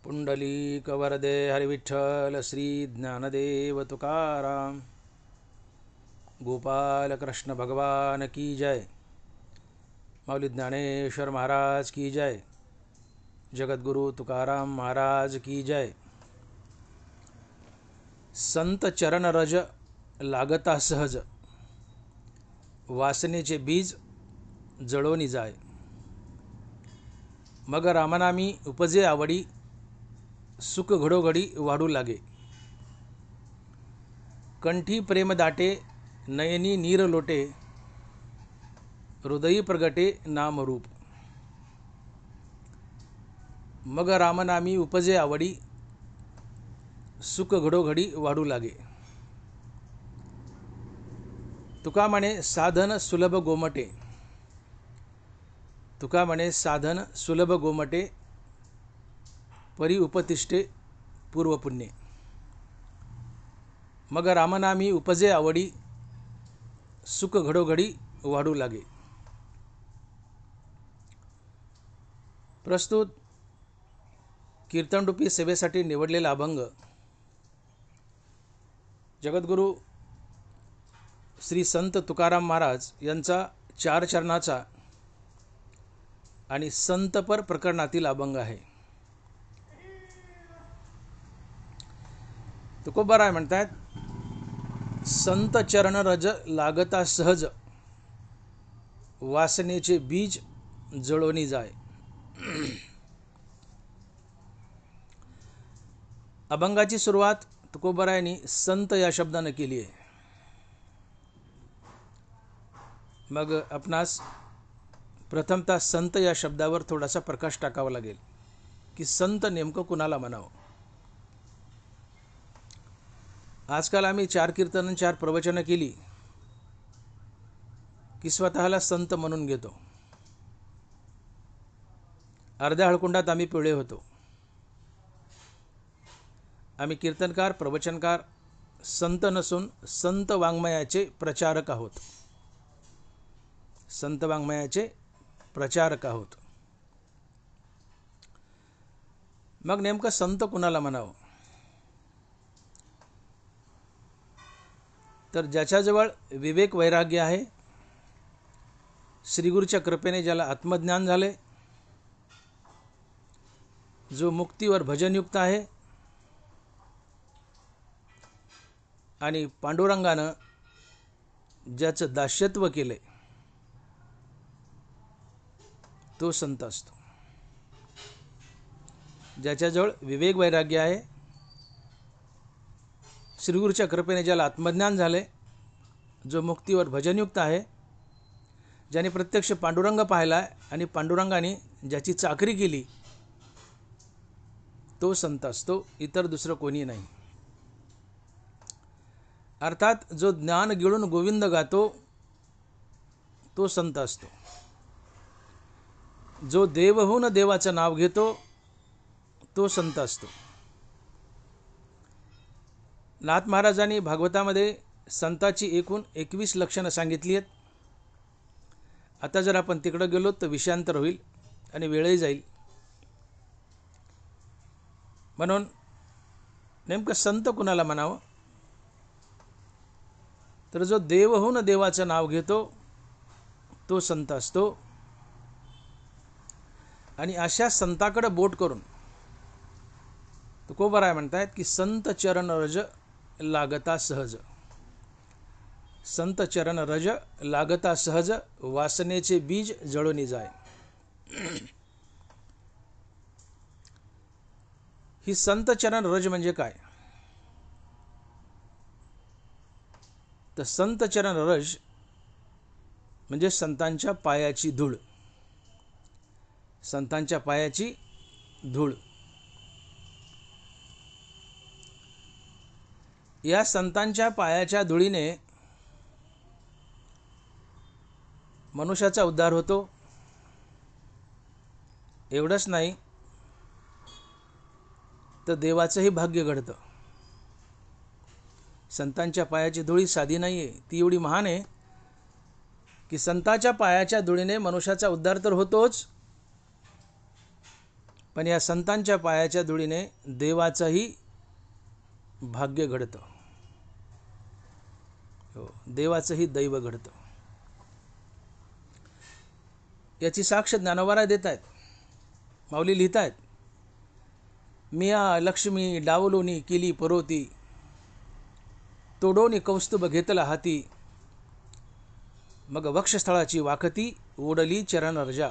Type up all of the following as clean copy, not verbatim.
पुंडलीक वरदे हरिविठ्ठल श्री ज्ञानदेव तुकाराम गोपाल कृष्ण भगवान की जय। माऊली ज्ञानेश्वर महाराज की जय। जगद्गुरु तुकाराम महाराज की जय। संत चरण रज लागता सहज, वासनेचे बीज जळोनी जाय। मग रामनामी उपजे आवडी, सुख घडोघडी वाढू लागे। कंठी प्रेम दाटे, नयनी नीर लोटे, हृदयी प्रगटे नामरूप। मग रामनामी उपजे आवडी, सुख घडोघडी वाढू लागे। तुका म्हणे साधन सुलभ गोमटे, तुका म्हणे साधन सुलभ गोमटे, परी उपतिष्ठे पूर्वपुण्ये। मग रामनामी उपजे आवडी, सुख घडोघडी वाढू लागे। प्रस्तुत कीर्तनरूपी सेवेसाठी निवडलेला अभंग जगद्गुरु श्री संत तुकाराम महाराज यांचा 4 चरणाचा आणि संतपर प्रकरणातील अभंग आहे। तुकोबाराय म्हणतात, संत चरण रज लागता सहज, वासनेचे बीज जळोनी जाय। अभंगाची सुरुवात तुकोबारायांनी संत या शब्दाने केली आहे। मग आपणास प्रथमतः संत या शब्दावर थोडासा प्रकाश टाकावा लागेल की संत नेमकं कुणाला म्हणावं। आजकाल आम्ही 4 कीर्तन 4 प्रवचनं केली की स्वतःला संत म्हणून घेतो। अर्ध्या हळकुंडात आम्ही पिवळे होतो। आम्ही कीर्तनकार प्रवचनकार संत नसून संत वाङ्मयाचे प्रचारक आहोत। संत वाङ्मयाचे प्रचारक आहोत। मग नेमकं संत कुणाला म्हणावं? तर ज्याच्याजवळ विवेक वैराग्य आहे, श्रीगुरूच्या कृपेने ज्याला आत्मज्ञान झाले, जो मुक्तीवर भजनयुक्त आहे आणि पांडुरंगानं ज्याचं दास्यत्व केले, तो संत असतो। ज्याच्याजवळ विवेक वैराग्य आहे, श्रीगुरूच्या कृपेने ज्याला आत्मज्ञान झाले, जो मुक्तीवर भजनयुक्त आहे, ज्याने प्रत्यक्ष पांडुरंग पाहिला आणि पांडुरंगाने ज्याची चाकरी केली, तो संत असतो, इतर दुसरं कोणी नाही। अर्थात जो ज्ञान गिळून गोविंद गातो, तो संत असतो। जो देव होऊन देवाचं नाव घेतो, तो संत असतो। नाथ महाराजांनी भागवतामध्ये संताची एकूण 21 लक्षणं सांगितली आहेत। आता जर आपण तिकडं गेलो तर विषयांतर होईल आणि वेळही जाईल। म्हणून नेमकं संत कुणाला म्हणावं? तर जो देव होऊन देवाचं नाव घेतो, तो संत असतो। आणि अशा संताकडे बोट करून तुकोबाराय म्हणतायत की संत चरण रज लागता सहज, संत चरण रज लागता सहज, वासनेचे बीज जळोनी जाय। ही संत चरण रज म्हणजे काय? तर संत चरण रज म्हणजे संतांच्या पायाची धूळ, संतांच्या पायाची धूळ। या संतांच्या पायाच्या धुळीने मनुष्याचा उद्धार होतो। एवढंच नाही तर देवाचंही भाग्य घडतं। संतांच्या पायाची धुळी साधी नाही आहे, ती एवढी महान आहे की संतांच्या पायाच्या धुळीने मनुष्याचा उद्धार तर होतोच, पण या संतांच्या पायाच्या धुळीने देवाचंही भाग्य घडतं. हो, देवाचंही दैव घडतं. याची साक्ष ज्ञानोबा देत आहेत. माऊली लिहित आहेत, मिया लक्ष्मी डावलोनी केली परोती, तोडोनी कौस्तुभ घेतला हाती, मग वक्षस्थळाची वाखती ओढली चरण रजा,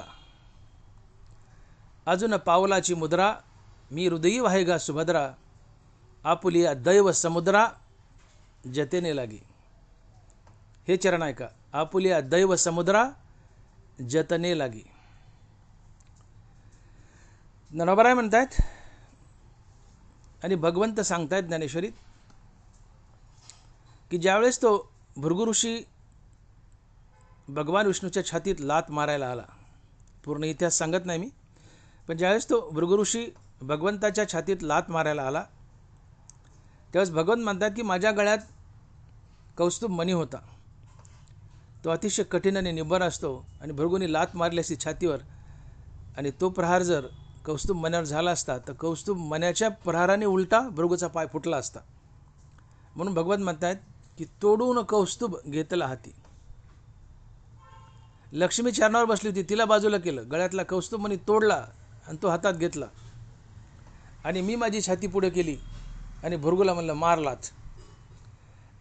अजून पावलाची मुद्रा मी हृदयी वाहेगा सुभद्रा, आपुलिया दैव समुद्रा जतेने लागी. हे चरण ऐका, आपुलिया दैव समुद्रा जतने लागी. ज्ञानोबा म्हणतायत आणि भगवंत सांगतायत ज्ञानेश्वरीत की ज्यावेळेस तो भृगु ऋषी भगवान विष्णूच्या छातीत लात मारायला आला, पूर्ण इतिहास सांगत नाही मी, पण ज्यावेळेस तो भृगु ऋषी भगवंताच्या छातीत लात मारायला आला त्यावेळेस भगवंत म्हणतात की माझ्या गळ्यात कौस्तुभ मणी होता. तो अतिशय कठीण आणि निब्बर असतो आणि भृगूने लात मारली असती छातीवर आणि तो प्रहार जर कौस्तुभ मण्यावर झाला असता तर कौस्तुभ मण्याच्या प्रहाराने उलटा भृगूचा पाय फुटला असता. म्हणून भगवंत म्हणतात की तोडून कौस्तुभ घेतला हाती. लक्ष्मी चरणावर बसली होती, तिला बाजूला केलं, गळ्यातला कौस्तुभ मणी तोडला आणि तो हातात घेतला आणि मी माझी छाती पुढे केली आणि भृगूला म्हणलं मार लात.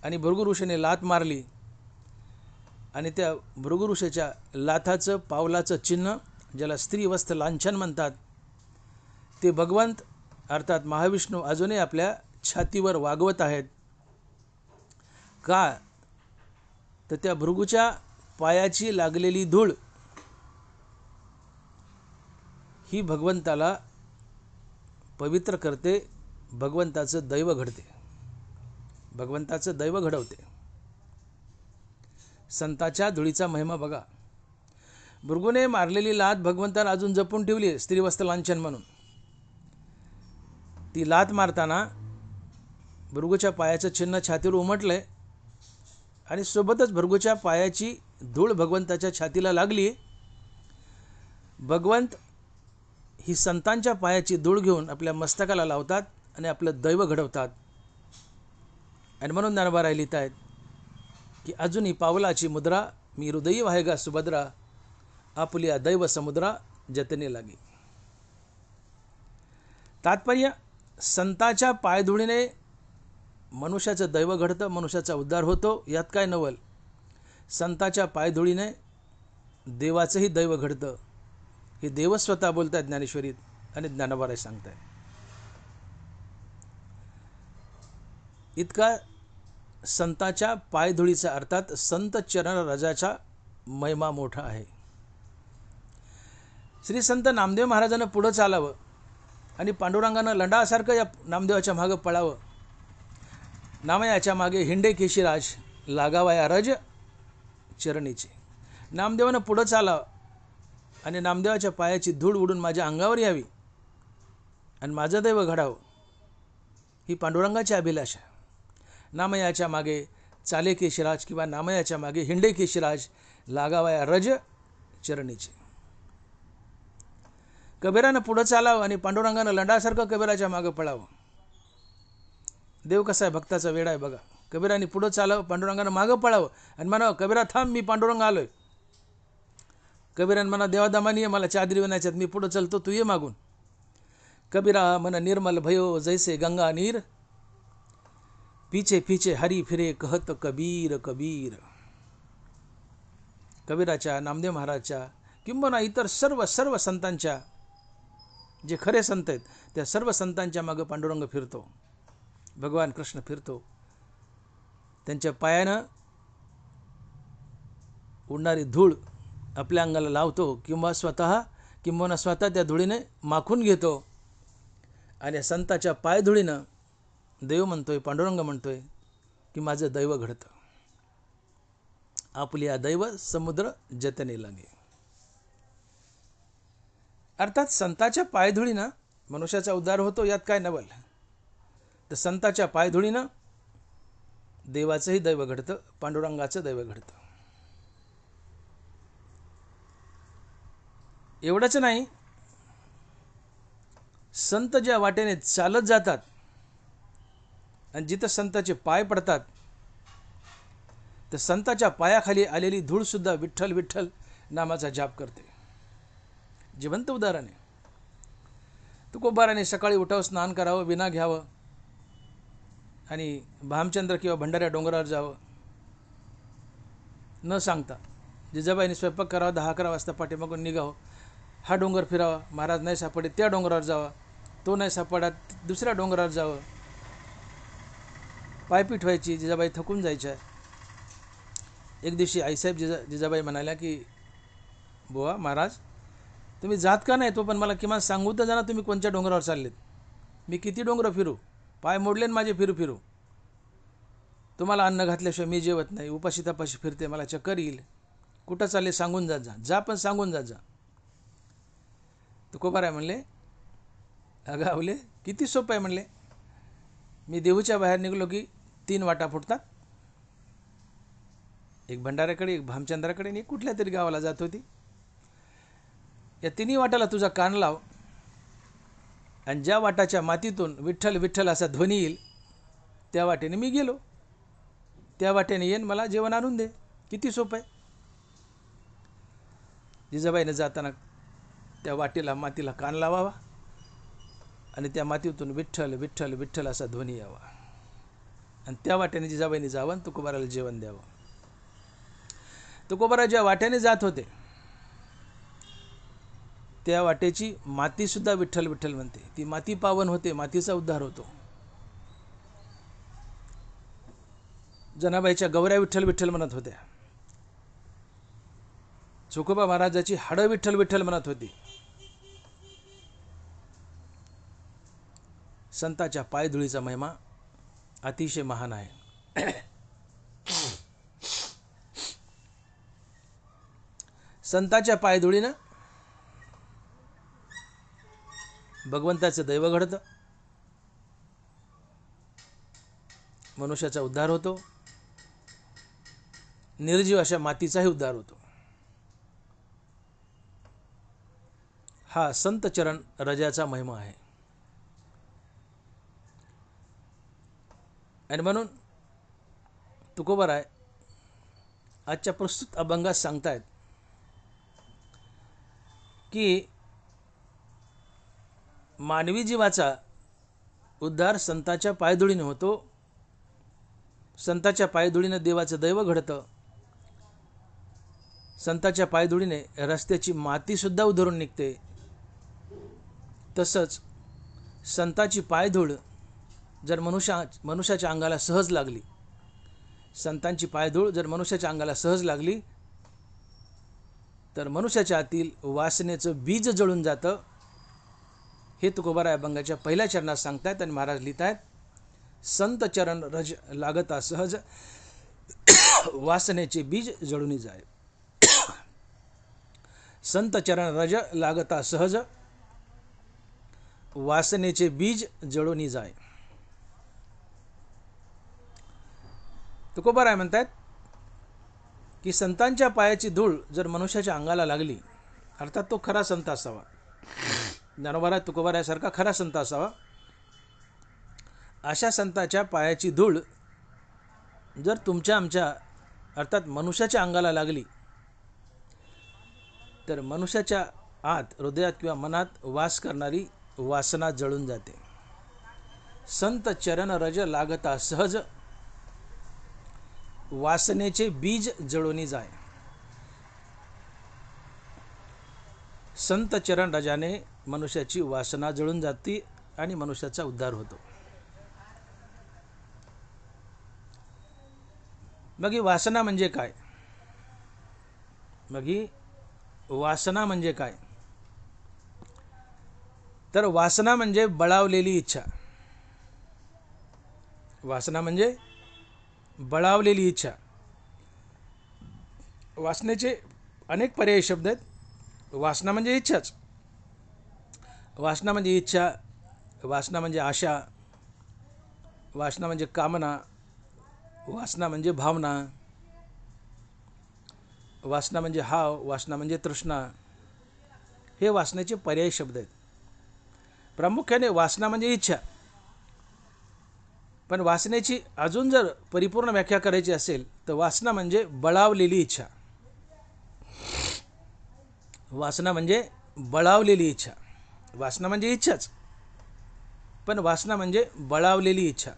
आणि भृगु ऋषीने लात मारली आणि त्या भृगु ऋषीच्या लाथाचं पावलाचं चिन्ह, ज्याला स्त्रीवस्त्र लांछन म्हणतात, ते भगवंत अर्थात महाविष्णू अजूनही आपल्या छातीवर वागवत आहेत. का तर त्या भृगूच्या पायाची लागलेली धूळ ही भगवंताला पवित्र करते, भगवंताचं दैव घडते, भगवंताचं दैव घडवते. संताच्या धुळीचा महिमा बघा. भृगूने मारलेली लात भगवंताला अजून जपून ठेवली आहे, स्त्रीवस्त्र लांछन म्हणून. ती लात मारताना भृगूच्या पायाचं चिन्ह छातीवर उमटलंय आणि सोबतच भृगूच्या पायाची धूळ भगवंताच्या छातीला लागली. भगवंत ही संतांच्या पायाची धूळ घेऊन आपल्या मस्तकाला लावतात आणि आपलं दैव घडवतात. आणि म्हणून ज्ञानोबा लिहित आहेत की अजूनही पावलाची मुद्रा मी हृदयी वाहेगा सुभद्रा, आपुलिया दैव समुद्रा जतने लागी. तात्पर्य, संताच्या पायधुळीने मनुष्याचं दैव घडतं, मनुष्याचा उद्धार होतो, यात काय नवल. संताच्या पायधुळीने देवाचंही दैव घडतं, हे देव स्वतः बोलत आहेत ज्ञानेश्वरीत आणि ज्ञानोबा सांगत आहेत. इतका संताच्या पायधुळीचा अर्थात संत चरण रजाचा महिमा मोठा आहे. श्री संत नामदेव महाराजांना पुढं चालावं आणि पांडुरंगानं लंडासारखं या नामदेवाच्या मागं पळावं. नामयाच्या मागे हिंडे केशीराज, लागावया रज चरणीचे. नामदेवानं पुढं चालावं आणि नामदेवाच्या पायाची धूळ उडून माझ्या अंगावर यावी आणि माझं दैव घडावं, ही पांडुरंगाची अभिलाषा. नामयाच्या मागे चाले केशीराज किंवा नामयाच्या मागे हिंडे केशीराज, लागावया रज चरणीचे. कबीरानं पुढं चालावं आणि पांडुरंगानं लंडासारखं कबीराच्या मागं पळावं. देव कसा आहे, भक्ताचा वेडा आहे बघा. कबीराने पुढं चालावं, पांडुरंगानं मागं पळावं आणि म्हणावं कबीरा थांब, मी पांडुरंग आलोय. कबीरानं म्हणा देवादामानी ये, मला चादरी विनायच्यात, मी पुढं चलतो, तू ये मागून. कबीरा मन निर्मल भयो जैसे गंगा नीर, पीछे पीछे हरी फिरे कहत कबीर कबीर. कबीराच्या, नामदेव महाराजच्या किंबहुना इतर सर्व संतांच्या, जे खरे संत आहेत त्या सर्व संतांच्या मागं पांडुरंग फिरतो, भगवान कृष्ण फिरतो. त्यांच्या पायानं उडणारी धूळ आपल्या अंगाला लावतो किंवा स्वतः त्या धुळीने माखून घेतो आणि संताच्या पायधुळीनं देव म्हणतोय, पांडुरंग म्हणतोय की माझं दैव घडतं. आपुलिया दैव समुद्र जतने लागे. अर्थात संताच्या पायधुळीनं मनुष्याचा उद्धार होतो, यात काय नवल. तर संताच्या पायधुळीनं देवाचंही दैव घडतं, पांडुरंगाचं दैव घडतं. एवढंच नाही संत ज्या वाटेने चालत जातात आणि जिथं संताचे पाय पडतात तर संताच्या पायाखाली आलेली धूळसुद्धा विठ्ठल विठ्ठल नामाचा जाप करते. जिवंत उदाहरण आहे. तुकोबाराने सकाळी उठावं, स्नान करावं, विना घ्यावं आणि भामचंद्र किंवा भंडाऱ्या डोंगरावर जावं न सांगता. जिजाबाईने स्वयंपाक करावा, 10-11 वाजता पाठीमागून निघावं, हा डोंगर फिरावा, महाराज नाही सापडे त्या डोंगरावर जावा, तो नाही सापडा दुसऱ्या डोंगरावर जावं. पायपीठ व्हायची, जिजाबाई थकून जायच्या. एक दिवशी आईसाहेब जिजाबाई म्हणाल्या की बुवा महाराज तुम्ही जात का नाही, तो पण मला किमान सांगू तर जाणा तुम्ही कोणत्या डोंगरावर चाललेत. मी किती डोंगर फिरू, पाय मोडले माझे फिरू फिरू. तुम्हाला अन्न घातल्याशिवाय मी जेवत नाही, उपाशी तपाशी फिरते, मला चक्कर येईल. कुठं चालले सांगून जात जा, जा पण सांगून जात जा. तुकोबाराय म्हणले अगं आवले किती सोपं आहे म्हणले. मी देहूच्या बाहेर निघलो की 3 वाटा फुटतात. एक भंडाऱ्याकडे, एक भामचंद्राकडे आणि एक कुठल्या तरी गावाला जात होती. या 3 वाटाला तुझा कान लाव आणि ज्या वाटाच्या मातीतून विठ्ठल विठ्ठल असा ध्वनी येईल त्या वाटेने मी गेलो, त्या वाटेने येईन, मला जेवण आणून दे. किती सोपं आहे. जिजाबाईने जाताना त्या वाटेला मातीला कान लावावा आणि त्या मातीतून विठ्ठल विठ्ठल विठ्ठल असा ध्वनी यावा आणि त्या वाटेने जिजाबाईने जावं आणि तुकोबाराला जेवण द्यावं. तुकोबारा ज्या वाटेने जात होते त्या वाटेची मातीसुद्धा विठ्ठल विठ्ठल म्हणते. ती माती पावन होते, मातीचा उद्धार होतो. जनाबाईच्या गौऱ्या विठ्ठल विठ्ठल म्हणत होत्या. चोखोबा महाराजाची हाडं विठ्ठल विठ्ठल म्हणत होती. संताच्या पायधुळीचा महिमा अतिशय महान आहे. संताच्या पायधुळीनं भगवंताचं दैव घडतं, मनुष्याचा उद्धार होतो, निर्जीव अशा मातीचाही उद्धार होतो. हा संत चरण रजाचा महिमा आहे. आणि म्हणून तुकोबाराय आजच्या प्रस्तुत अभंगात सांगतायत की मानवी जीवाचा उद्धार संताच्या पायधुळीने होतो. संताच्या पायधुळीने देवाचं दैव घडतं. संताच्या पायधुळीने रस्त्याची मातीसुद्धा उधळून निघते. तसंच संताची पायधूळ जर मनुष्याच्या अंगाला सहज लागली, संतांची पायधूळ जर मनुष्याच्या अंगाला सहज लागली तर मनुष्याच्या आतील वासनेचं बीज जळून जातं. हे तुकोबाराय अभंगाच्या पहिल्या चरणात सांगतायत आणि महाराज लिहितायत, संत चरण रज लागता सहज वासनेचे बीज जळून जाय. संत चरण रज लागता सहज वासनेचे बीज जळून जाय. तुकोबाराय म्हणतात की संतांच्या पायाची धूळ जर मनुष्याच्या अंगाला लागली, अर्थात तो खरा संत असावा, ज्ञानोबा तुकोबारायासारखा खरा संत असावा. अशा संताच्या पायाची धूळ जर तुमच्या आमच्या अर्थात मनुष्याच्या अंगाला लागली तर मनुष्याच्या आत हृदयात किंवा मनात वास करणारी वासना जळून जाते. संत चरण रज लागता सहज वासनेचे बीज जळून जाय. संत चरण रजाने मनुष्याची वासना जळून जाते आणि मनुष्याचा उद्धार होतो. मग ही वासना म्हणजे काय? मग ही वासना म्हणजे काय? तर वासना म्हणजे बळावलेली इच्छा. वासना म्हणजे बळावलेली इच्छा. वासनेचे अनेक पर्यायी शब्द आहेत. वासना म्हणजे इच्छाच. वासना म्हणजे इच्छा, वासना म्हणजे आशा, वासना म्हणजे कामना, वासना म्हणजे भावना, वासना म्हणजे हाव, वासना म्हणजे तृष्णा. हे वासनेचे पर्यायी शब्द आहेत. प्रामुख्याने वासना म्हणजे इच्छा. पण वासनेची अजून जर परिपूर्ण व्याख्या करायची असेल तर वासना म्हणजे बळावलेली इच्छा. वासना म्हणजे बळावलेली इच्छा. वासना म्हणजे इच्छाच, पण वासना म्हणजे बळावलेली इच्छा.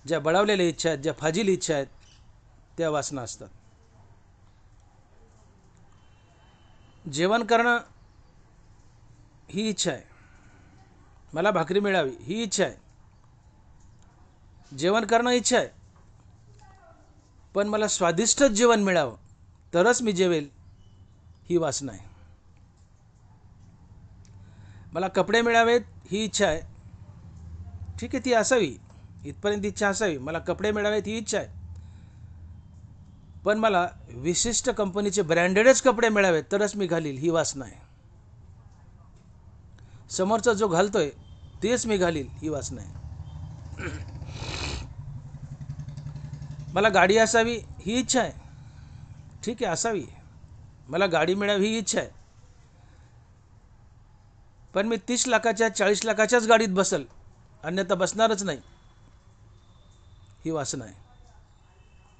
ज्या बळावलेल्या इच्छा आहेत, ज्या फाजील इच्छा आहेत, त्या वासना असतात. जेवण करणं ही इच्छा आहे. मला भाकरी मिळावी ही इच्छा आहे. जेवण करणं इच्छा आहे, पण मला स्वादिष्टच जेवण मिळावं तरच मी जेवेल ही वासना आहे. मला कपडे मिळावेत ही इच्छा आहे. ठीक आहे, ती असावी, इथपर्यंत इच्छा असावी. मला कपडे मिळावेत ही इच्छा आहे, पण मला विशिष्ट कंपनीचे ब्रँडेडच कपडे मिळावेत तरच मी घालील ही वासना आहे. समोरचा जो घालतोय तेच मी घालील ही वासना आहे. मला गाडी असावी ही इच्छा आहे. ठीक आहे, असावी. मला गाडी मिळावी ही इच्छा आहे, पण मी 30 लाखाच्या 40 लाखाच्याच गाडीत बसल, अन्यथा बसणारच नाही ही वासना आहे.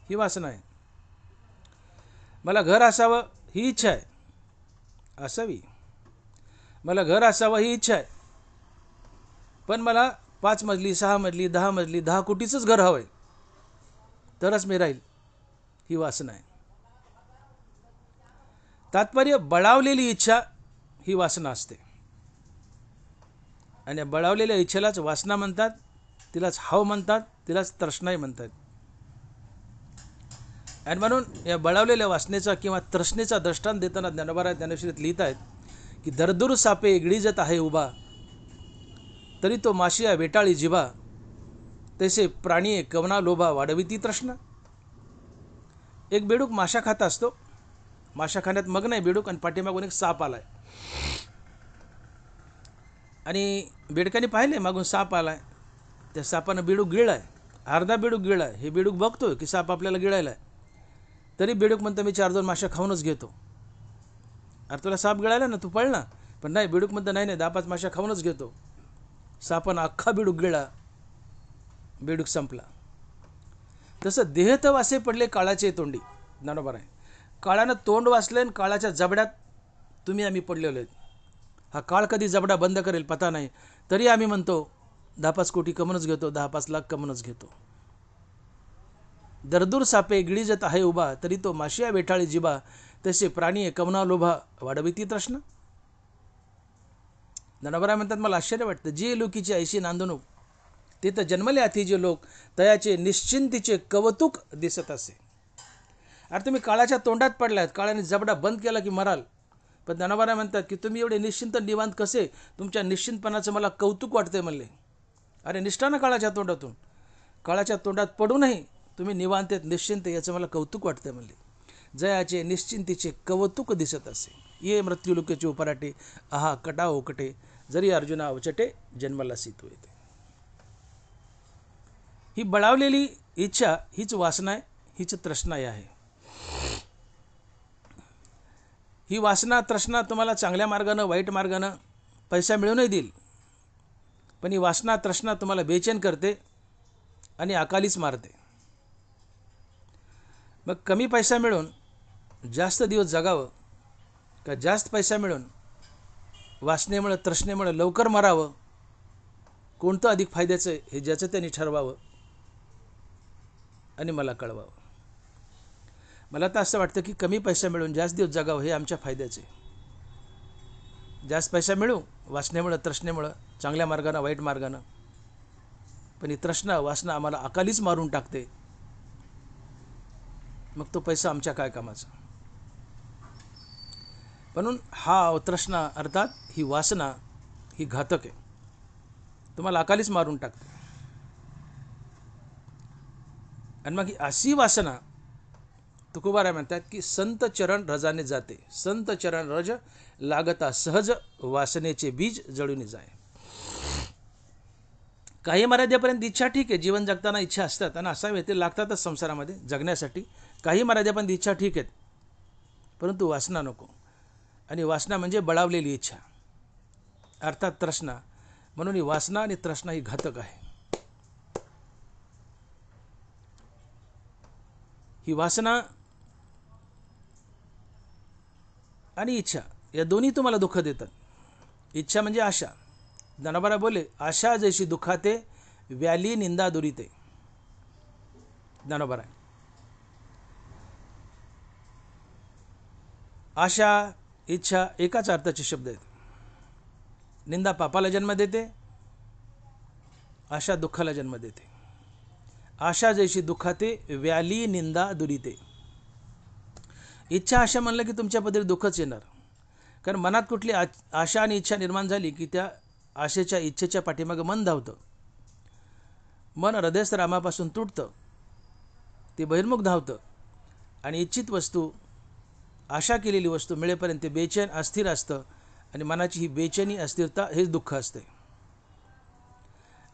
ही वासना आहे. मला घर असावं ही इच्छा आहे. असावी. मला घर असावं ही इच्छा आहे, पण मला 5 मजली 6 मजली 10 मजली 10 कोटीचंच घर हवंय तरच मी राहील ही वासना आहे. तात्पर्य बळावलेली इच्छा ही वासना असते. आणि बळावलेल्या इच्छेलाच वासना म्हणतात, तिलाच हाव म्हणतात, तिलाच तृष्णाही म्हणतात. आणि म्हणून या बळावलेल्या वासनेचा किंवा तृष्णेचा दृष्टांत देताना ज्ञानोबा ज्ञानेश्वरीत लिहित आहेत की दरदूर सापे इगळीजत आहे उभा, तरी तो माशिया वेटाळी जिभा, तसे प्राणीये कवना लोभा वाढविती तृष्णा. एक बेडूक माशा खात असतो. माशा खाण्यात मग्न आहे बेडूक, आणि पाठीमागून एक साप आलाय. आणि बेडकाने पाहिले मागून साप आलाय. त्या सापानं बेडूक गिळलाय, अर्धा बेडूक गिळलाय. हे बेडूक बघतोय की साप आपल्याला गिळायलाय, तरी बेडूक म्हणतो मी 4-2 माशा खाऊनच घेतो. अरे तुला साप गिळायला ना, तू पळ ना. पण नाही, बेडूक म्हणतो नाही 10-5 माशा खाऊनच घेतो. सापानं अख्खा बेडूक गिळला, बेडूक संपला. तसं देहत वासे पडले काळाचे तोंडी. ज्ञानोबा आहे, काळानं तोंड वाचलं आणि काळाच्या जबड्यात तुम्ही आम्ही पडलेलो आहेत. हा काळ कधी जबडा बंद करेल पता नाही, तरी आम्ही म्हणतो 10-5 कोटी कमवूनच घेतो, 10-5 लाख कमवूनच घेतो. दरदूर सापे गिळीजत आहे उभा, तरी तो माशिया वेठाळी जिबा, तसे प्राणी कवना लोभा वाढविती तृष्णा. ज्ञानोबा म्हणतात मला आश्चर्य वाटतं, जे लोकीची ऐशी नांदणूक, ते तर जन्मले आधी जे लोक, तयाचे निश्चिंतीचे कौतुक दिसत असे. अरे तुम्ही काळाच्या तोंडात पडलात, काळाने जबडा बंद केला की मराल. पण ज्ञानोबा म्हणतात की तुम्ही एवढे निश्चिंत निवांत कसे, तुमच्या निश्चिंतपणाचं मला कौतुक वाटतंय म्हणले. अरे निष्ठा ना काळाच्या तोंडातून, काळाच्या तोंडात पडूनही तुम्ही निवांत निश्चिंत, याचं मला कौतुक वाटतंय म्हणले. जयाचे निश्चिंतीचे कौतुक दिसत असे, ये मृत्यूलोकेचे उपराटे, आहा कटा ओकटे, जरी अर्जुना अवचटे जन्माला सीतू येते. ही बळावलेली इच्छा हीच वासना आहे, हीच तृष्णा आहे. ही वासना तृष्णा तुम्हाला चांगल्या मार्गानं वाईट मार्गानं पैसा मिळूनही देईल, पण ही वासना तृष्णा तुम्हाला बेचैन करते आणि अकालीच मारते. मग कमी पैसा मिळून जास्त दिवस जगावं का जास्त पैसा मिळून वासनेमुळे तृष्णेमुळे लवकर मरावं, कोणतं अधिक फायद्याचं आहे हे ज्याचं त्यांनी ठरवावं आणि मला कळवावं. मला तर असं वाटतं की कमी पैसा मिळून जास्त दिवस जगावं हे आमच्या फायद्याचे. जास्त पैसा मिळू वासनेमुळं तृष्णेमुळं, चांगल्या मार्गानं वाईट मार्गानं, पण ही तृष्णा वासना आम्हाला अकालीच मारून टाकते. मग तो पैसा आमच्या काय कामाचा. म्हणून हा तृष्णा अर्थात ही वासना ही घातक आहे, तुम्हाला अकालीच मारून टाकते. आणि मग ही अशी वासना तुकोबाराय म्हणतात की संत चरण रजाने जाते, संत चरण रज लागता सहज, वासनेचे बीज जळून जाय. काही मर्यादेपर्यंत इच्छा ठीक आहे, जीवन जगताना इच्छा असतात आणि असावे ते लागतातच संसारामध्ये जगण्यासाठी. काही मर्यादेपर्यंत इच्छा ठीक आहेत, परंतु वासना नको. आणि वासना म्हणजे बळावलेली इच्छा, अर्थात तृष्णा. म्हणून ही वासना आणि तृष्णा ही घातक आहे. ही वासना आणि इच्छा या दोन्ही तुम्हाला दुःख देतात. इच्छा म्हणजे आशा. ज्ञानोबा बोले, आशा जैशी दुःखाते, व्याली निंदा दुरिते. ज्ञानोबा. आशा इच्छा एकाच अर्थाचे शब्द आहेत. निंदा पापाला जन्म देते, आशा दुःखाला जन्म देते. आशा जैशी दुःखाते, व्याली निंदा दुरिते. इच्छा आशा म्हणलं की तुमच्याबद्दल दुःखच येणार. कारण मनात कुठली आशा आणि इच्छा निर्माण झाली की त्या आशेच्या इच्छेच्या पाठीमागं मन धावतं. मन हृदयस्थ रामापासून तुटतं, ते बहिर्मुख धावतं आणि इच्छित वस्तू, आशा केलेली वस्तू मिळेपर्यंत ते बेचैन अस्थिर असतं. आणि मनाची ही बेचैनी अस्थिरता हेच दुःख असते.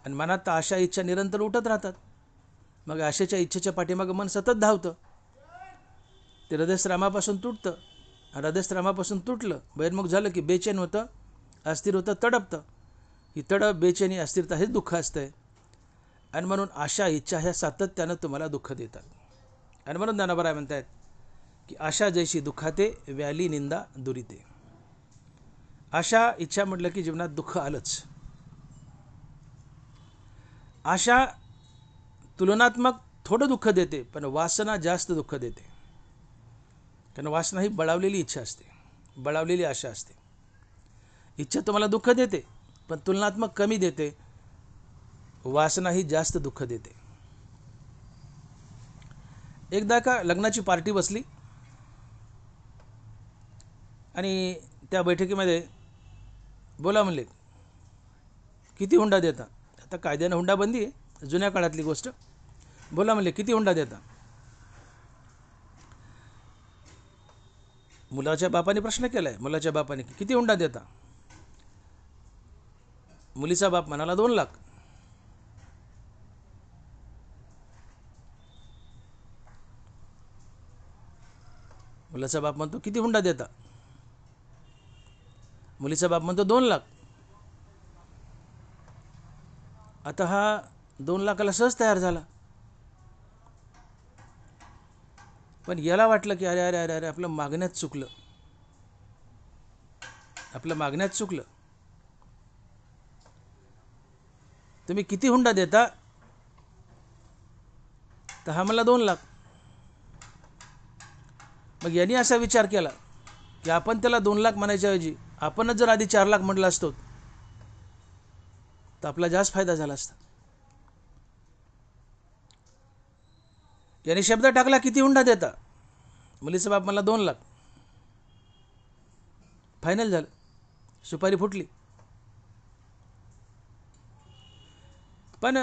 आणि मनात तर आशा इच्छा निरंतर उठत राहतात. मग आशेच्या इच्छेच्या पाठीमागं मन सतत धावतं, ते हृदयस्थ रामापासून तुटतं. हृदयस्थ रामापासून तुटलं, बहिर्मुख झालं की बेचैन होतं, अस्थिर होतं, तडपतं. ही तडप, बेचैनी, अस्थिरता हेच दुःख असतंय. आणि म्हणून आशा इच्छा ह्या सातत्यानं तुम्हाला दुःख देतात. आणि म्हणून ज्ञानोबा म्हणतायत की आशा जैशी दुःखाते, व्याली निंदा दुरिते. आशा इच्छा म्हटलं की जीवनात दुःख आलंच. आशा तुलनात्मक थोडं दुःख देते, पण वासना जास्त दुःख देते. कारण वासना ही बळावलेली इच्छा असते, बळावलेली आशा असते. इच्छा तुम्हाला दुःख देते, पण तुलनात्मक कमी देते. वासना ही जास्त दुःख देते. एकदा का लग्नाची पार्टी बसली आणि त्या बैठकीमध्ये बोला म्हणले, किती हुंडा देता? आता कायद्यानं हुंडा बंदी आहे, जुन्या काळातली गोष्ट. बोला म्हणले, किती हुंडा देता? मुलाच्या बापाने प्रश्न केलाय. मुलाच्या बापाने, किती हुंडा देता? मुलीचा बाप म्हणाला, 2 लाख. मुलाचा बाप म्हणतो, किती हुंडा देता? मुलीचा बाप म्हणतो, 2 लाख. आता हा 2 लाखाला सहज तयार झाला. पण याला वाटलं की अरे अरे अरे अरे आपलं मागण्यात चुकलं, आपलं मागण्यात चुकलं. तुम्ही किती हुंडा देता? तर हा मला 2 लाख. मग यांनी असा विचार केला की आपण त्याला 2 लाख म्हणायच्या ऐवजी आपणच जर आधी 4 लाख म्हटलं असतो तर आपला जास्त फायदा झाला असता. याने शब्द टाकला, किती हुंडा देता? मुलीचा बाप मला 2 लाख. फायनल झालं, सुपारी फुटली. पण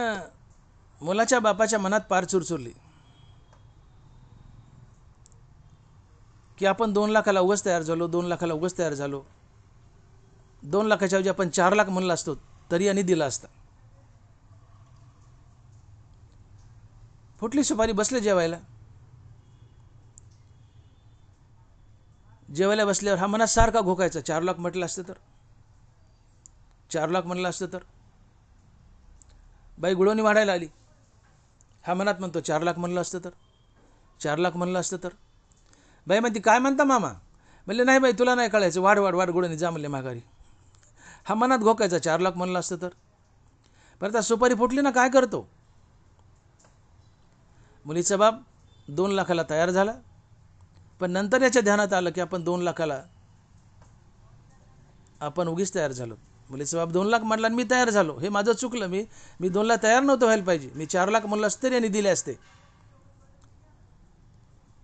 मुलाच्या बापाच्या मनात पार चुरचुरली की आपण 2 लाखाला उगाच तयार झालो, 2 लाखाला उगाच तयार झालो. 2 लाखाच्या ऐवजी आपण 4 लाख म्हणलं असतो तरी यांनी दिला असता. फुटली सुपारी. बसले जेवायला. जेवायला बसल्यावर हा मनात सारखा घोकायचा, 4 लाख म्हटलं असतं तर, 4 लाख म्हणलं असतं तर. बाई गुळवणी वाढायला आली. हा मनात म्हणतो, 4 लाख म्हणलं असतं तर, 4 लाख म्हणलं असतं तर. बाई म्हणते, काय म्हणता मामा? म्हणले, नाही बाई तुला नाही कळायचं, वाढ वाढ वाढ गुळवणी जा म्हणले माघारी. हा मनात घोकायचा, 4 लाख म्हणलं असतं तर. परत सुपारी फुटली ना, काय करतो? मुलीचा बाप 2 लाखाला तयार झाला. पण नंतर याच्या ध्यानात आलं की आपण 2 लाखाला आपण उगीच तयार झालो. मुलीचा बाप 2 लाख म्हटला आणि मी तयार झालो, हे माझं चुकलं. मी 2 लाख तयार नव्हतं व्हायला पाहिजे. मी 4 लाख म्हणलं असतं तरी यांनी दिले असते.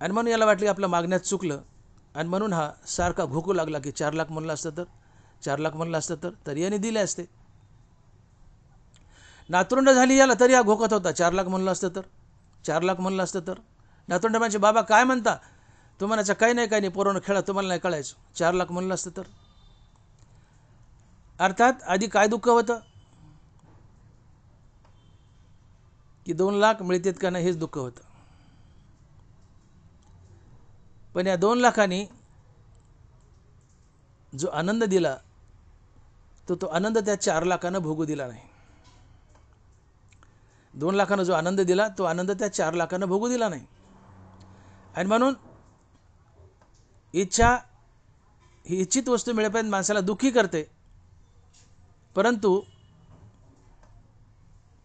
आणि म्हणून याला वाटलं की आपलं मागण्यात चुकलं. आणि म्हणून हा सारखा घोकू लागला की 4 लाख म्हणलं असतं तर, 4 लाख म्हणलं असतं तर, तरी यांनी दिले असते. नातरुंड झाली याला तरी हा घोकत होता, 4 लाख म्हणलं असतं तर, 4 लाख म्हणलं असतं तर. नातरुंड म्हणजे, बाबा काय म्हणता? तो म्हणायचा, काही नाही पोरांनो खेळा, तुम्हाला नाही कळायचं, 4 लाख म्हणलं असतं तर. अर्थात आधी काय दुःख होतं की 2 लाख मिळतात का नाही हेच दुःख होतं. पण या 2 लाखांनी जो आनंद दिला तो आनंद त्या 4 लाखानं भोगू दिला नाही. 2 लाखानं जो आनंद दिला तो आनंद त्या 4 लाखानं भोगू दिला नाही. आणि म्हणून इच्छा ही इच्छित वस्तू मिळेपर्यंत माणसाला दुःखी करते, परंतु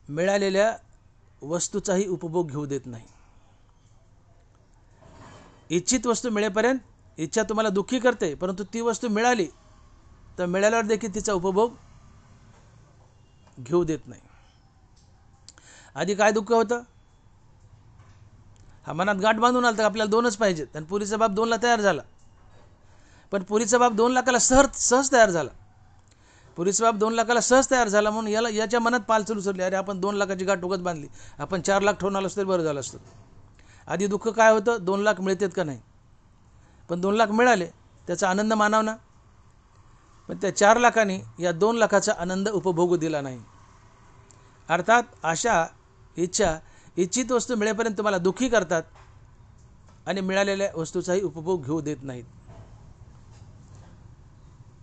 मिळालेल्या वस्तूचाही उपभोग घेऊ देत नाही. इच्छित वस्तू मिळेपर्यंत इच्छा तुम्हाला दुःखी करते, परंतु ती वस्तू मिळाली तर मिळाल्यावर देखील तिचा उपभोग घेऊ देत नाही. आधी काय दुःख होतं? हा मनात गाठ बांधून आला तर आपल्याला 2च पाहिजेत आणि पुरीचा बाप 2 ला तयार झाला. पण पुरीचा बाप 2 लाखाला सहज तयार झाला. पुरीचा बाप 2 लाखाला सहज तयार झाला म्हणून याच्या मनात पालचल उचलली, अरे आपण 2 लाखाची गाठ उगत बांधली, आपण 4 लाख ठेवून आलो तरी बरं झालं असतं. आधी दुःख काय होतं? 2 लाख मिळतात का नाही. पण 2 लाख मिळाले त्याचा आनंद मानाव ना. पण त्या 4 लाखांनी या 2 लाखाचा आनंद उपभोगू दिला नाही. अर्थात अशा इच्छा इच्छित वस्तू मिळेपर्यंत तुम्हाला दुःखी करतात आणि मिळालेल्या वस्तूचाही उपभोग घेऊ देत नाहीत.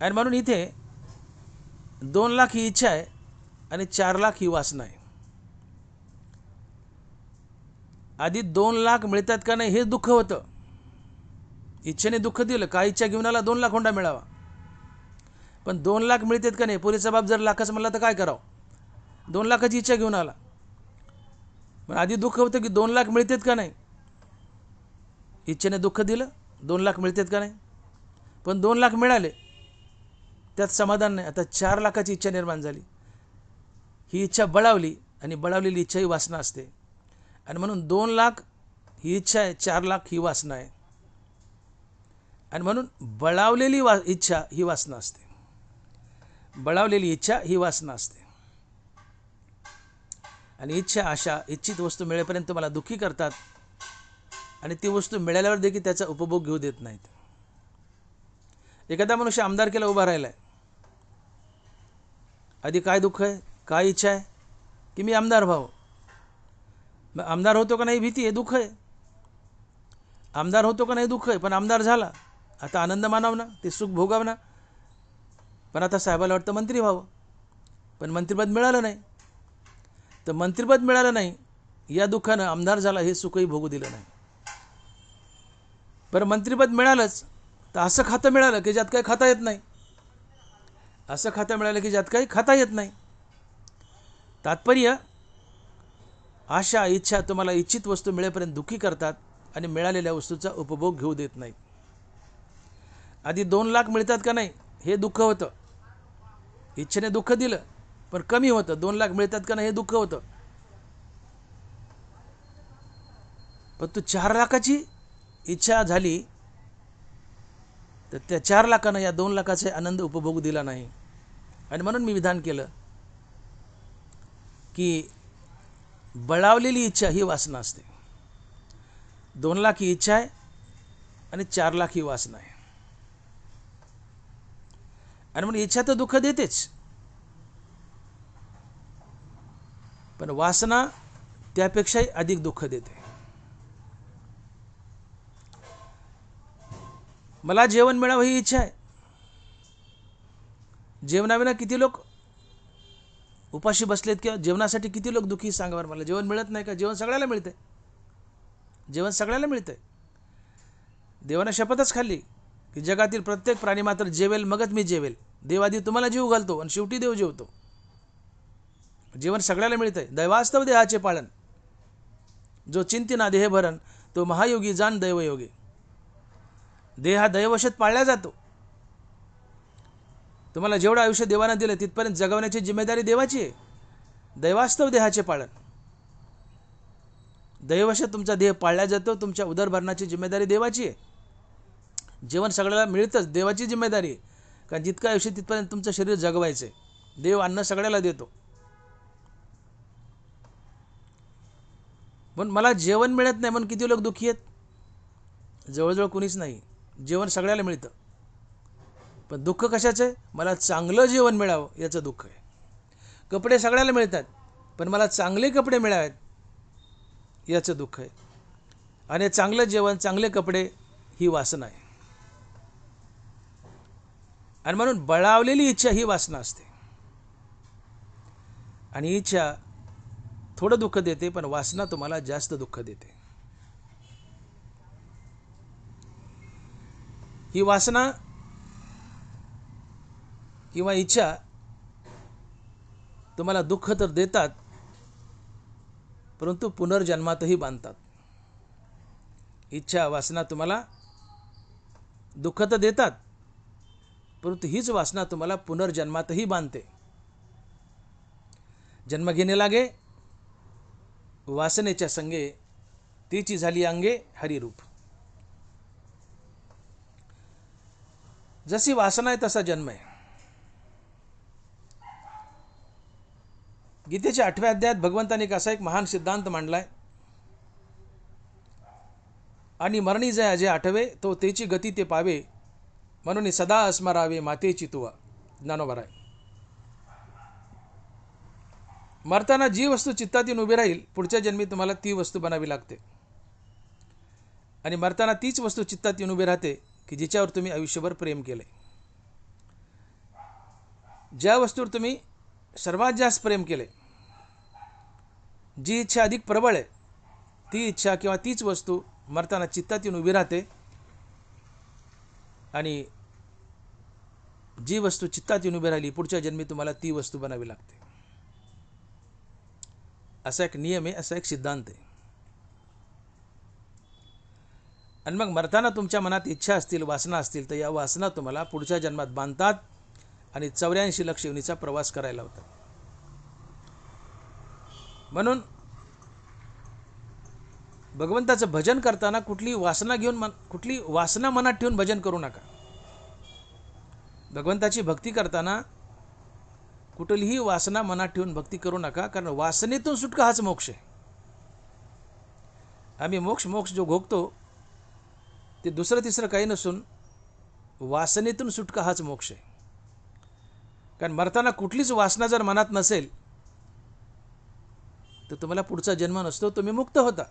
आणि म्हणून इथे 2 लाख ही इच्छा आहे आणि 4 लाख ही वासना आहे. आधी 2 लाख मिळतात का नाही हे दुःख होतं. इच्छेने दुःख दिलं, काय इच्छा घेऊन आला 2 लाख होंडा मिळावा. पण 2 लाख मिळतात का नाही. पुरीचा बाप जर लाखाचं म्हणला तर काय करावं? 2 लाखाची इच्छा घेऊन आला. पण आधी दुःख होतं की 2 लाख मिळतात का नाही. इच्छेने दुःख दिलं, 2 लाख मिळतात का नाही. पण 2 लाख मिळाले त्यात समाधान नाही. आता 4 लाखाची इच्छा निर्माण झाली. ही इच्छा बळावली आणि बळावलेली इच्छा ही वासना असते. आणि म्हणून 2 लाख ही इच्छा आहे, 4 लाख ही वासना आहे. आणि म्हणून बळावलेली इच्छा ही वासना असते. बळावलेली इच्छा ही वासना असते. आणि इच्छा अशा इच्छित वस्तू मिळेपर्यंत तुम्हाला दुःखी करतात आणि ती वस्तू मिळाल्यावर देखील त्याचा उपभोग घेऊ देत नाहीत. एखादा मनुष्य आमदारकीला उभा राहिला आहे. आधी काय दुःख आहे, काय इच्छा आहे की मी आमदार व्हावं. मग आमदार होतो का नाही भीती आहे, दुःख आहे. आमदार होतो का नाही दुःख आहे. पण आमदार झाला, आता आनंद मानाव ना, ते सुख भोगाव ना. पण आता साहेबाला वाटतं मंत्री व्हावं, पण मंत्रिपद मिळालं नाही. तर मंत्रिपद मिळालं नाही या दुःखानं आमदार झाला हे सुखही भोगू दिलं नाही. बरं मंत्रिपद मिळालंच तर असं खातं मिळालं की ज्यात काही खाता येत नाही. असं खातं मिळालं की ज्यात काही खाता येत नाही. तात्पर्य आशा इच्छा तुम्हाला इच्छित वस्तू मिळेपर्यंत दुःखी करतात आणि मिळालेल्या वस्तूचा उपभोग घेऊ देत नाहीत. आधी 2 लाख मिळतात का नाही हे दुःख होतं. इच्छेने दुःख दिलं पण कमी होतं. 2 लाख मिळतात का नाही हे दुःख होतं. पण तू 4 लाखाची इच्छा झाली तर त्या 4 लाखानं या 2 लाखाचे आनंद उपभोगू दिला नाही. आणि म्हणून मी विधान केलं की बळावलेली इच्छा ही वासना असते. 2 लाख ही इच्छा आहे आणि 4 लाख ही वासना आहे. आणि म्हणून इच्छा तर दुःख देतेच, पण वासना त्यापेक्षाही अधिक दुःख देते. मला जेवण मिळावं ही इच्छा आहे. जेवणाविना किती लोक उपाशी बसलेत किंवा जेवणासाठी किती लोक दुःखी सांगा बरं मला. जेवण मिळत नाही का? जेवण सगळ्याला मिळतंय. जेवण सगळ्याला मिळतंय. देवाने शपथच खाल्ली की जगातील प्रत्येक प्राणी मात्र जेवेल मगच मी जेवेल. देव आधी तुम्हाला जीव घालतो आणि शेवटी देव जेवतो. जेवण सगळ्याला मिळतंय. दैवास्तव देहाचे पाळन, जो चिंतिना देह भरण, तो महायोगी जाण दैवयोगी. देह हा दैववशात पाळला जातो. तुम्हाला जेवढं आयुष्य देवाने दिलं तिथपर्यंत जगवण्याची जिम्मेदारी देवाची आहे. दैवास्तव देहाचे पाळन, दैववशात तुमचा देह पाळला जातो. तुमच्या उदरभरणाची जिम्मेदारी देवाची आहे. जेवण सगळ्याला मिळतंच, देवाची जिम्मेदारी आहे. कारण जितकं आयुष्य तिथपर्यंत तुमचं शरीर जगवायचं आहे. देव अन्न सगळ्याला देतो. पण मला जेवण मिळत नाही म्हणून किती लोक दुःखी आहेत? जवळजवळ कुणीच नाही. जेवण सगळ्याला मिळतं, पण दुःख कशाचं आहे? मला चांगलं जेवण मिळावं याचं दुःख आहे. कपडे सगळ्याला मिळतात, पण मला चांगले कपडे मिळावेत याचं दुःख आहे. आणि चांगलं जेवण, चांगले कपडे ही वासना आहे. आणि म्हणून बळावलेली इच्छा ही वासना असते. आणि इच्छा थोडं दुःख देते, पण वासना तुम्हाला जास्त दुःख देते. ही वासना किंवा इच्छा तुम्हाला दुःख तर देतात, परंतु पुनर्जन्मातही बांधतात. इच्छा वासना तुम्हाला दुःख तर देतात, परंतु हीच वासना तुम्हाला पुनर्जन्मातही बांधते. जन्म घेणे लागे वासनेच्या संगे, तिची झाली अंगे हरिरूप. जशी वासना आहे तसा जन्म आहे. गीतेच्या 8व्या अध्यायात भगवंताने असा एक महान सिद्धांत मांडलाय. आणि मरणी जय अजय आठवे, तो तेची गती ते पावे, म्हणून सदा स्मरावे मातेची तुवा. ज्ञानोबा आहे. मरताना जी वस्तू चित्तात येऊन उभी राहील, पुढच्या जन्मी तुम्हाला ती वस्तू बनावी लागते. आणि मरताना तीच वस्तू चित्तात येऊन उभी राहते की जिच्यावर तुम्ही आयुष्यभर प्रेम केले. ज्या वस्तूवर तुम्ही सर्वात जास्त प्रेम केले, जी इच्छा अधिक प्रबळ आहे, ती इच्छा किंवा तीच वस्तू मरताना चित्तात येऊन उभी राहते. आणि जी वस्तू चित्तात येऊन उभी राहिली, पुढच्या जन्मी तुम्हाला ती वस्तू बनावी लागते. असा एक नियम आहे, असा एक सिद्धांत आहे. आणि मग मरताना तुमच्या मनात इच्छा असतील, वासना असतील, तर या वासना तुम्हाला पुढच्या जन्मात बांधतात आणि 84 लक्ष योनीचा प्रवास करायला होता. म्हणून भगवंताचं भजन करताना कुठली वासना मनात ठेवून भजन करू नका. भगवंताची भक्ती करताना कुठलीही वासना मनात ठेवून भक्ती करू नका, कारण वासनेतून सुटका हाच मोक्ष आहे. आम्ही मोक्ष जो भोगतो ते दुसरं तिसरं काही नसून वासनेतून सुटका हाच मोक्ष आहे. कारण मरताना कुठलीच वासना जर मनात नसेल तर तुम्हाला पुढचा जन्म नसतो, तुम्ही मुक्त होता.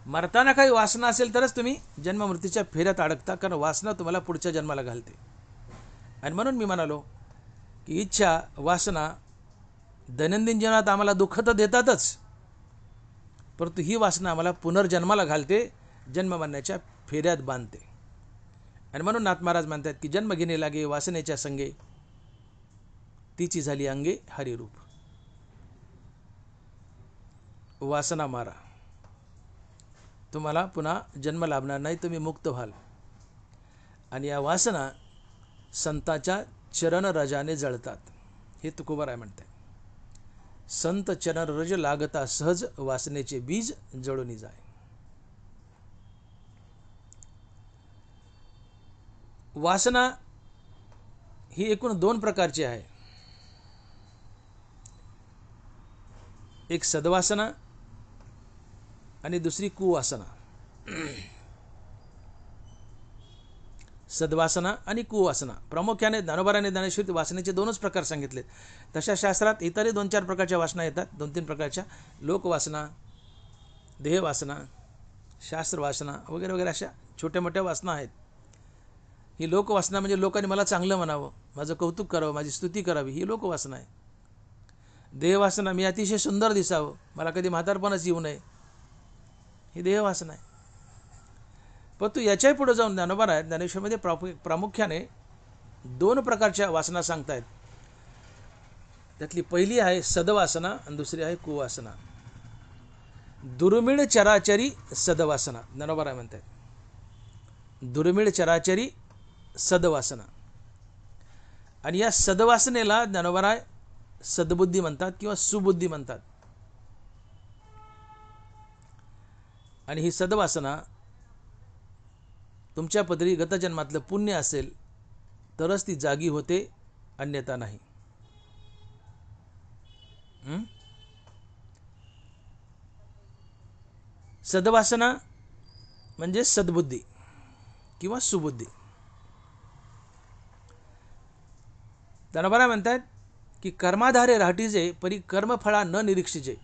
मरताना काही वासना असेल तरच तुम्ही जन्म मृत्यूच्या फेऱ्यात अडकता, कारण वासना तुम्हाला पुढच्या जन्माला घालते. आणि म्हणून मी म्हणालो की इच्छा वासना दैनंदिन जीवनात आम्हाला दुःख तर देतातच, परंतु ही वासना आम्हाला पुनर्जन्माला घालते, जन्म मरण्याच्या फेऱ्यात बांधते. आणि म्हणून नाथ महाराज म्हणतात की जन्म घेणे लागे वासनेच्या संगे, तिची झाली अंगे हरिरूप. वासना मारा, तुम्हाला पुन्हा जन्म लाभणार नाही, तुम्ही मुक्त व्हाल. आणि या वासना संताच्या चरण रजाने जळतात. हे तुकोबाराय म्हणतात, संत चरण रज लागता सहज, वासनेचे बीज जळून जाय. वासना ही एकूण 2 प्रकारची आहे. एक सद्वासना आणि दुसरी कुवासना. सद्वासना आणि कुवासना प्रामुख्याने ज्ञानोबाराने ज्ञानेश्वरीत वासनेचे 2च प्रकार सांगितले. तशा शास्त्रात इतरही 2-4 प्रकारच्या वासना येतात, 2-3 प्रकारच्या. लोकवासना, देहवासना, शास्त्रवासना वगैरे वगैरे अशा छोट्या मोठ्या वासना आहेत. ही लोकवासना म्हणजे लोकांनी मला चांगलं म्हणावं, माझं कौतुक करावं, माझी स्तुती करावी, ही लोकवासना आहे. देहवासना, मी अतिशय सुंदर दिसावं, मला कधी म्हातारपणच येऊ नये, ही देहवासना आहे. परंतु याच्याही पुढे जाऊन ज्ञानोबा ज्ञानेश्वरीमध्ये प्रामुख्याने 2 प्रकारच्या वासना सांगतायत. त्यातली पहिली आहे सद्वासना आणि दुसरी आहे कुवासना. दुर्मिळ चराचरी सद्वासना ज्ञानोबा म्हणतात. दुर्मिळ चराचरी सद्वासना. आणि या सद्वासनेला ज्ञानोबा सद्बुद्धी म्हणतात किंवा सुबुद्धी म्हणतात. आणि ही सद्वासना तुमच्या पदरी गतजन्मातलं पुण्य असेल तरच ती जागी होते, अन्यथा नाही. सद्वासना म्हणजे सद्बुद्धी किंवा सुबुद्धी. ज्ञानोबा म्हणतात की कर्माधारे राहटीजे, परी कर्मफळा न निरीक्षिजे,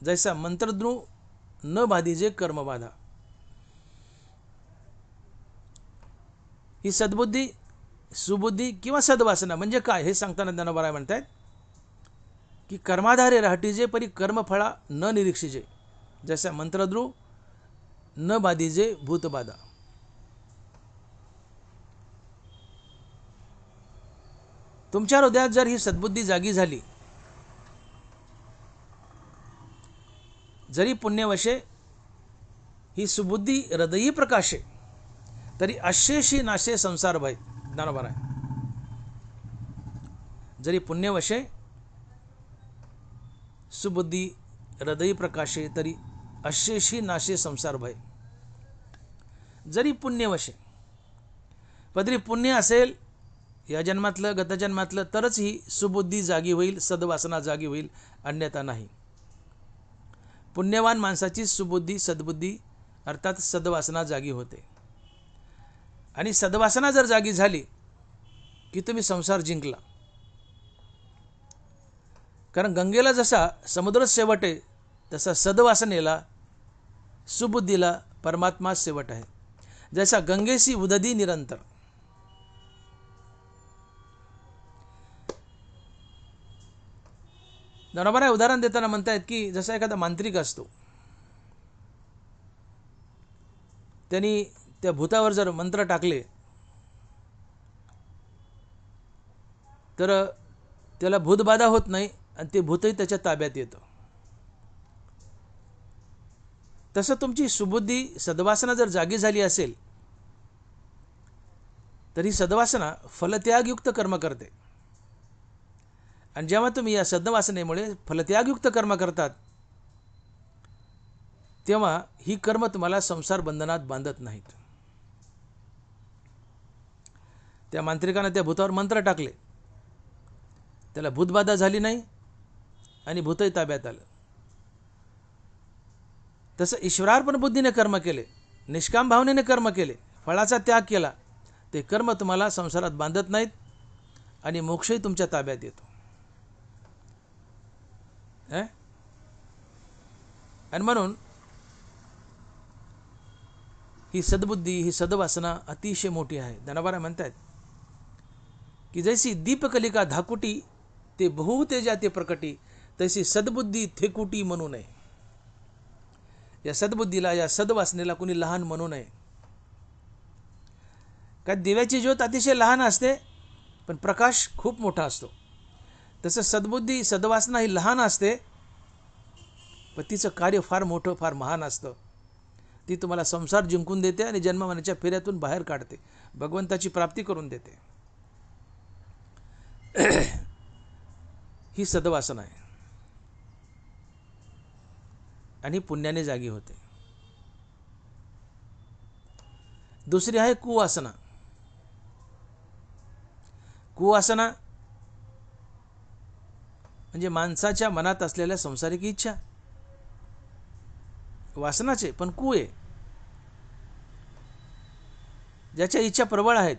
जैसा मंत्रद्रू न बाधीजे कर्मबाधा. ही सद्बुद्धी सुबुद्धी किंवा सद्वासना म्हणजे काय हे सांगताना ज्ञानोबा राय म्हणतात की कर्माधारे राहटीजे परी कर्मफळा न निरीक्षिजे, जसा मंत्रद्रू न बाधीजे भूतबाधा. तुमच्या हृदयात जर ही सद्बुद्धी जागी झाली, जरी पुण्यवशे ही सुबुद्धी हृदयी प्रकाशे, तरी अशेषी नाशे संसार भय. ज्ञानोबा राय. जरी पुण्यवशे सुबुद्धी हृदयी प्रकाशे, तरी अशेषी नाशे संसार भय. जरी पुण्यवशे, पदरी पुण्य असेल या जन्मातलं गतजन्मातलं, तरच ही सुबुद्धी जागी होईल, सद्वासना जागी होईल, अन्यथा नाही. पुण्यवान माणसाची सुबुद्धी सद्बुद्धी अर्थात सद्वासना जागी होते. आणि सद्वासना जर जागी झाली की तुम्ही संसार जिंकला. कारण गंगेला जसा समुद्र शेवट आहे, तसा सद्वासनेला सुबुद्धीला परमात्मा शेवट आहे. जसा गंगेसी उददी निरंतर. ज्ञानोबा उदाहरण देताना म्हणतायत की जसा एखादा मांत्रिक असतो, त्यांनी त्या भूतावर जर मंत्र टाकले तर त्याला भूतबाधा होत नाही आणि ते भूतही त्याच्या ताब्यात येतं. तसं तुमची सुबुद्धी सद्वासना जर जागी झाली असेल तर ही सद्वासना फलत्यागयुक्त कर्म करते. आणि जेव्हा तुम्ही या सद्वासनेमुळे फलत्यागयुक्त कर्म करतात, तेव्हा ही कर्म तुम्हाला संसार बंधनात बांधत नाहीत. त्या मांत्रिकाने त्या भूतावर मंत्र टाकले, त्याला भूतबाधा झाली नाही आणि भूतही ताब्यात आलं. तसं ईश्वरार्पण बुद्धीने कर्म केले, निष्काम भावनेने कर्म केले, फळाचा त्याग केला, ते कर्म तुम्हाला संसारात बांधत नाहीत आणि मोक्षही तुमच्या ताब्यात येतो. आणि म्हणून ही सद्बुद्धी ही सद्वासना अतिशय मोठी आहे. ज्ञानोबा राय म्हणतात की जैसी दीपकलिका धाकुटी ते बहुतेजा ते प्रकटी, तशी सद्बुद्धी थेकुटी म्हणू नये. या सद्बुद्धीला या सद्वासनेला कुणी लहान म्हणू नये. का दिव्याची ज्योत अतिशय लहान असते पण प्रकाश खूप मोठा असतो. तसं सद्बुद्धी सद्वासना ही लहान असते पण तिचं कार्य फार मोठं फार महान असतं. ती तुम्हाला संसार जिंकून देते आणि जन्ममरणाच्या फेऱ्यातून बाहेर काढते, भगवंताची प्राप्ती करून देते. ही सद्वासना आहे आणि पुण्याने जागी होते. दुसरी आहे कुवासना. कुवासना म्हणजे माणसाच्या मनात असलेल्या संसारिक इच्छा. वासनाचे पण कु आहे, ज्याच्या इच्छा प्रबळ आहेत,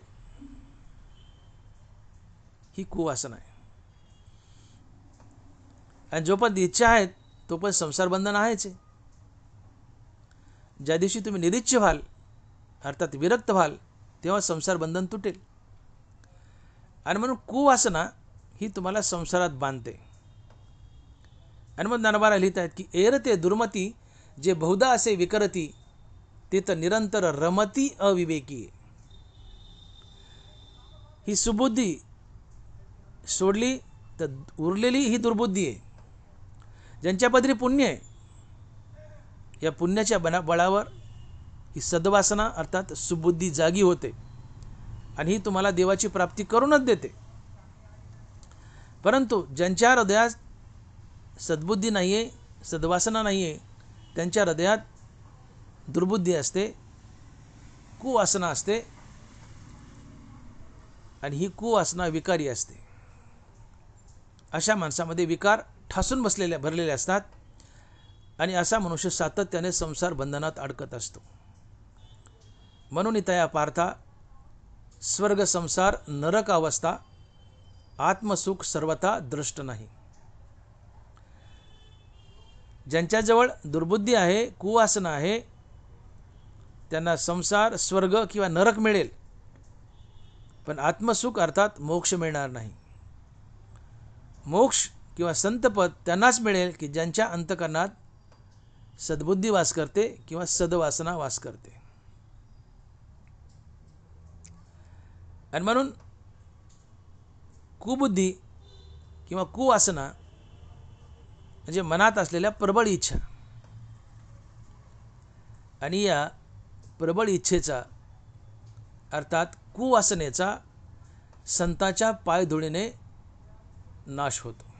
ही कुवासना आहे. आणि जोपर्यंत इच्छा आहेत तोपर्यंत संसार बंधन आहेच. ज्या दिवशी तुम्ही निरीच्छ व्हाल अर्थात विरक्त व्हाल तेव्हा संसार बंधन तुटेल. आणि म्हणून कुवासना ही तुम्हाला संसारात बांधते. आणि मग ज्ञानोबा राय लिहित आहेत की एरते दुर्मती जे बहुधा असे विकरती, ते तर निरंतर रमती अविवेकी. ही सुबुद्धी सोडली तर उरलेली ही दुर्बुद्धी आहे. ज्यांच्या पदरी पुण्य आहे, या पुण्याच्या बळावर ही सद्वासना अर्थात सुबुद्धी जागी होते आणि ही तुम्हाला देवाची प्राप्ती करूनच देते. परंतु ज्यांच्या हृदयात सद्बुद्धी नाही आहे, सद्वासना नाही आहे, त्यांच्या हृदयात दुर्बुद्धी असते, कुवासना असते आणि ही कुवासना विकारी असते. अशा माणसामध्ये विकार ठासून भरलेले असतात आणि असा मनुष्य सातत्याने संसार बंधनात अडकत असतो. म्हणून इतया पार्था स्वर्ग संसार नरक अवस्था, आत्मसुख सर्वथा दृष्ट नाही. ज्यांच्याजवळ दुर्बुद्धी आहे, कुवासना आहे, त्यांना संसार स्वर्ग किंवा नरक मिळेल पण आत्मसुख अर्थात मोक्ष मिळणार नाही. मोक्ष किंवा संतपद त्यांनाच मिळेल की ज्यांच्या अंतकरणात सद्बुद्धी वास करते किंवा सद्वासना वास करते. आणि म्हणून कुबुद्धी किंवा कुवासना म्हणजे मनात असलेल्या प्रबळ इच्छा, आणि या प्रबळ इच्छेचा अर्थात कुवासनेचा संतांच्या पायधुळीने नाश होतो.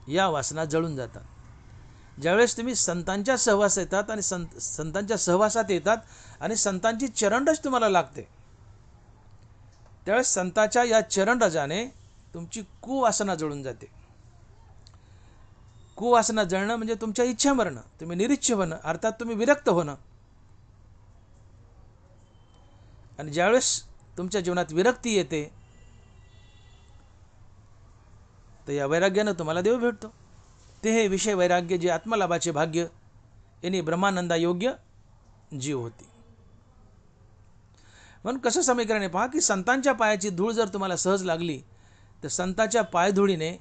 या वासना जळून जातात. ज्यावेळेस तुम्ही संतांच्या सहवास येतात आणि संतांच्या सहवासात येतात आणि संतांची चरणरज तुम्हाला लागते, त्यावेळेस संतांच्या या चरणरजाने तुमची कुवासना जळून जाते. कुवासना जळणं म्हणजे तुमच्या इच्छा मरणं, तुम्ही निरीच्छ होणं, अर्थात तुम्ही विरक्त होणं. आणि ज्यावेळेस तुमच्या जीवनात विरक्ती येते, तर या वैराग्यानं तुम्हाला देव भेटतो. ते हे विषय वैराग्य जे आत्मलाभाचे भाग्य यांनी ब्रह्मानंदा योग्य जीव होती. म्हणून कसं समीकरण आहे पहा की संतांच्या पायाची धूळ जर तुम्हाला सहज लागली तर संतांच्या पायधुळीने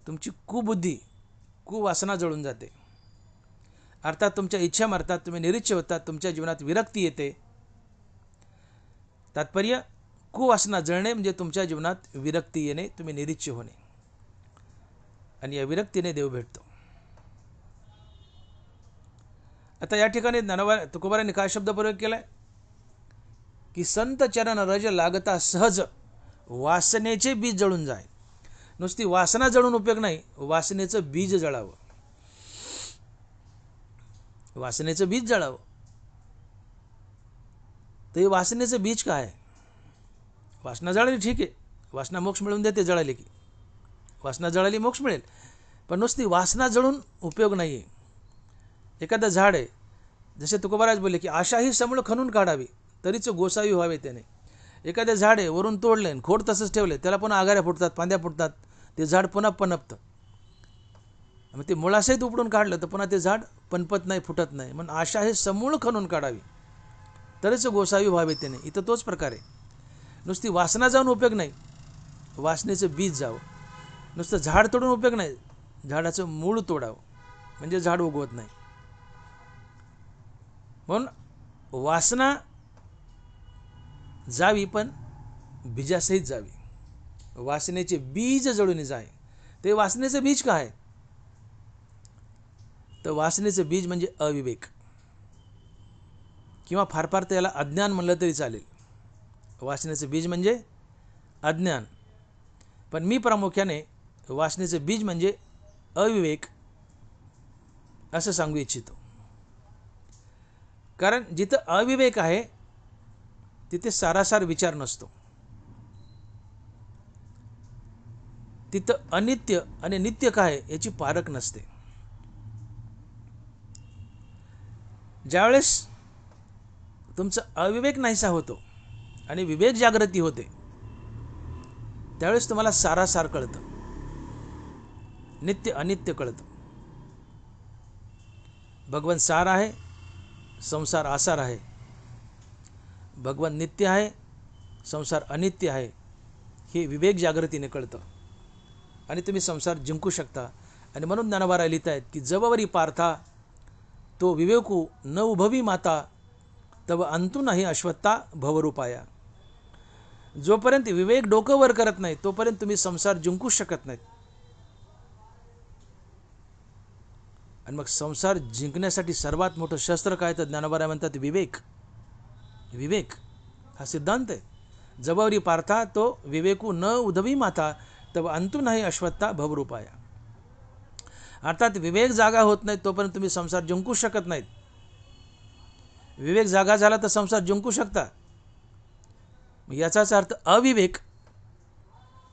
तुमची कुबुद्धी कुवासना जळून जाते. अर्थात तुमच्या इच्छा मरतात, तुम्ही निरीच्छ होतात, तुमच्या जीवनात विरक्ती येते. तात्पर्य कुवासना जळणे म्हणजे तुमच्या जीवनात विरक्ती येणे, तुम्ही निरीच्छ होणे, आणि या विरक्तीने देव भेटतो. आता या ठिकाणी तुकोबारांनी काय शब्द प्रयोग केलाय की संत चरण रज लागता सहज वासनेचे बीज जळून जाय. नुसती वासना जळून उपयोग नाही, वासनेचं बीज जळावं. वासनेचं बीज जळावं. तर हे वासनेचं बीज काय आहे? वासना जळाली ठीक आहे, वासना मोक्ष मिळवून देते. जळाली की वासना जळाली मोक्ष मिळेल, पण नुसती वासना जळून उपयोग नाही आहे. एखादं झाड आहे, जसे तुकोबाराज बोलले की आशा ही समूळ खणून काढावी तरीच गोसावी व्हावे त्याने. एखादे झाड आहे वरून तोडले, खोड तसंच ठेवले, त्याला पुन्हा आगाऱ्या फुटतात, फांद्या फुटतात, ते झाड पुन्हा पनपतं. मग ते मुळासहित उपडून काढलं तर पुन्हा ते झाड पनपत नाही, फुटत नाही. म्हणून आशा हे समूळ खणून काढावी तरच गोसावी व्हावे त्याने. इथं तोच प्रकार आहे. नुसती वासना जाऊन उपयोग नाही, वासनेचं बीज जावं. नुसतं झाड तोडून उपयोग नाही, झाडाचं मूळ तोडावं, म्हणजे झाड उगवत नाही. म्हणून वासना जावी पण बीजासहित जावी. वासनेचे बीज जळून जाय. ते वासनेचं बीज काय? तर वासनेचं बीज म्हणजे अविवेक, किंवा फार फार त्याला अज्ञान म्हणलं तरी चालेल. वासनेचं बीज म्हणजे अज्ञान, पण मी प्रामुख्याने वासनेचं बीज म्हणजे अविवेक असं सांगू इच्छितो. कारण जिथं अविवेक आहे तिथे सारासार विचार नसतो. तिथं अनित्य आणि नित्य काय याची पारख नसते. ज्यावेळेस तुमचा अविवेक नाहीसा होतो आणि विवेक जागृती होते, त्यावेळेस तुम्हाला सारासार कळतं, नित्य अनित्य कळतं. भगवान सार आहे, संसार आसार आहे. भगवान नित्य आहे, संसार अनित्य आहे, हे विवेक जागृतीने कळतं आणि तुम्ही संसार जिंकू शकता. आणि म्हणून ज्ञानोबा लिहित आहेत की जबवरी पार्था तो विवेकू न उभवी माता तव अंतु नाही अश्वत्था भवरूपाया. जोपर्यंत विवेक डोकं वर करत नाही तोपर्यंत तुम्ही संसार जिंकू शकत नाहीत. आणि मग संसार जिंकण्यासाठी सर्वात मोठं शस्त्र काय? तर ज्ञानोबा म्हणतात विवेक. विवेक हा सिद्धांत आहे. जबवरी पार्था तो विवेकू न उधवी माता तव अंतु नाही अश्वत्था भवरूपाया. अर्थात विवेक जागा होत नाही तोपर्यंत तुम्ही संसार जिंकू शकत नाहीत. विवेक जागा झाला तर संसार जिंकू शकता. याचाच अर्थ अविवेक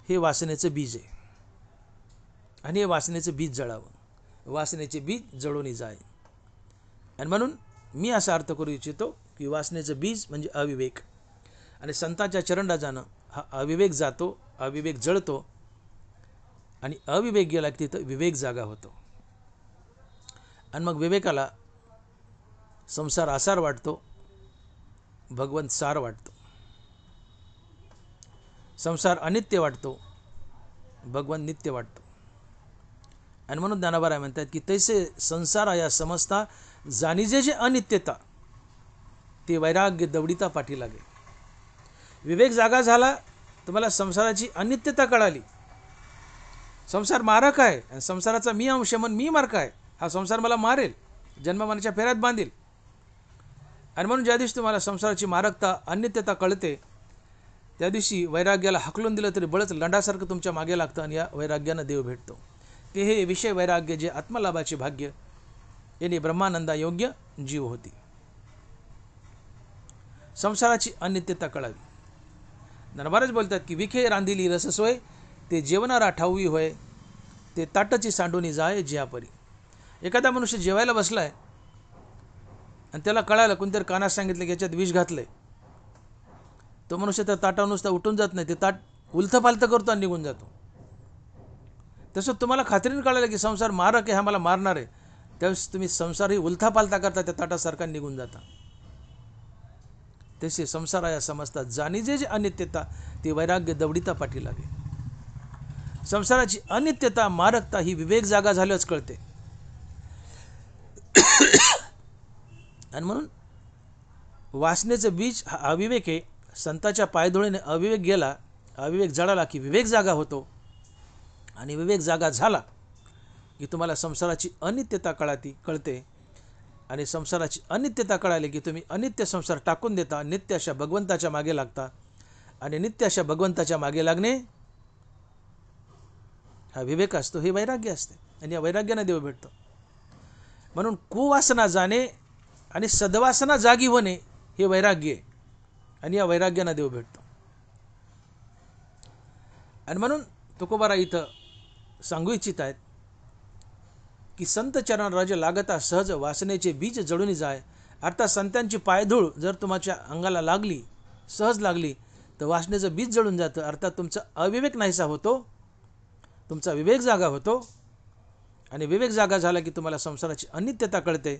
हे वासनेचं बीज आहे आणि हे वासनेचं बीज जळावं. वासनेचे बीज जळून जाय. आणि म्हणून मी असा अर्थ करू इच्छितो की वासनेचं बीज म्हणजे अविवेक, आणि संतांच्या चरणराजानं हा अविवेक जातो, अविवेक जळतो, आणि अविवेक गेला की तिथं विवेक जागा होतो. आणि मग विवेकाला संसार आसार वाटतो, भगवंत सार वाटतो, संसार अनित्य वाटतो, भगवंत नित्य वाटतो. आणि म्हणून ज्ञानोबा राय म्हणतात की तैसे संसार या समजता जाणीजे जे अनित्यता ते वैराग्य दवडिता पाठी लागे. विवेक जागा झाला, तुम्हाला संसाराची अनित्यता कळाली. संसार मारक आहे आणि संसाराचा मी अंश म्हणून मी मारक आहे. हा संसार मला मारेल, जन्ममरणाच्या फेऱ्यात बांधेल. आणि म्हणून ज्या दिवशी तुम्हाला संसाराची मारकता अनित्यता कळते त्या दिवशी वैराग्याला हकलून दिलं तरी बळच लंडासारखं तुमच्या मागे लागतं आणि या वैराग्यानं देव भेटतो. की हे विषय वैराग्य जे आत्मलाभाचे भाग्य यांनी ब्रह्मानंदा योग्य जीव होती. संसाराची अनित्यता कळावी. नरबारच बोलतात की विखे रांधिली रससोय ते जेवणारा ठाऊई होय ते ताटची सांडूनी जाय जियापरी. एखादा मनुष्य जेवायला बसलाय आणि त्याला कळालं, कोणतरी कानात सांगितलं की याच्यात विष घातलंय, तो मनुष्य त्या ताटावर नुसता उठून जात नाही, ते ताट उलथं पालथं करतो आणि निघून जातो. तसं तुम्हाला खात्रीने कळालं की संसार मारक आहे, हा मला मारणार आहे, त्यावेळेस तुम्ही संसारही उलथा पालथा करता, त्या ताटासारखा निघून जाता. तसे संसाराया समजतात जाणीजे जे अनित्यता ते वैराग्य दवडिता पाठी लागे. संसाराची अनित्यता मारकता ही विवेक जागा झाल्याच कळते. आणि म्हणून वासनेचं बीज हा अविवेक आहे. संताच्या पायधुळीने अविवेक गेला, अविवेक जळाला की विवेक जागा होतो. आणि विवेक जागा झाला की तुम्हाला संसाराची अनित्यता कळते. आणि संसाराची अनित्यता कळाली की तुम्ही अनित्य संसार टाकून देता, नित्य अशा भगवंताच्या मागे लागता. आणि नित्य अशा भगवंताच्या मागे लागणे हा विवेक असतो, हे वैराग्य असते. आणि या वैराग्याने देव भेटतो. म्हणून कुवासना जाणे आणि सद्वासना जागी होणे हे वैराग्य आहे. आणि या वैराग्याने देव भेटतो. आणि म्हणून तुकोबाराय इथं सांगू इच्छित आहेत की संत चरण राज लागता सहज वासनेचे बीज जळून जाय. अर्थात संतांची पायधूळ जर तुमच्या अंगाला लागली, सहज लागली, तर वासनेचं बीज जळून जातं. अर्थात तुमचा अविवेक नाहीसा होतो, तुमचा विवेक जागा होतो. आणि विवेक जागा झाला की तुम्हाला संसाराची अनित्यता कळते,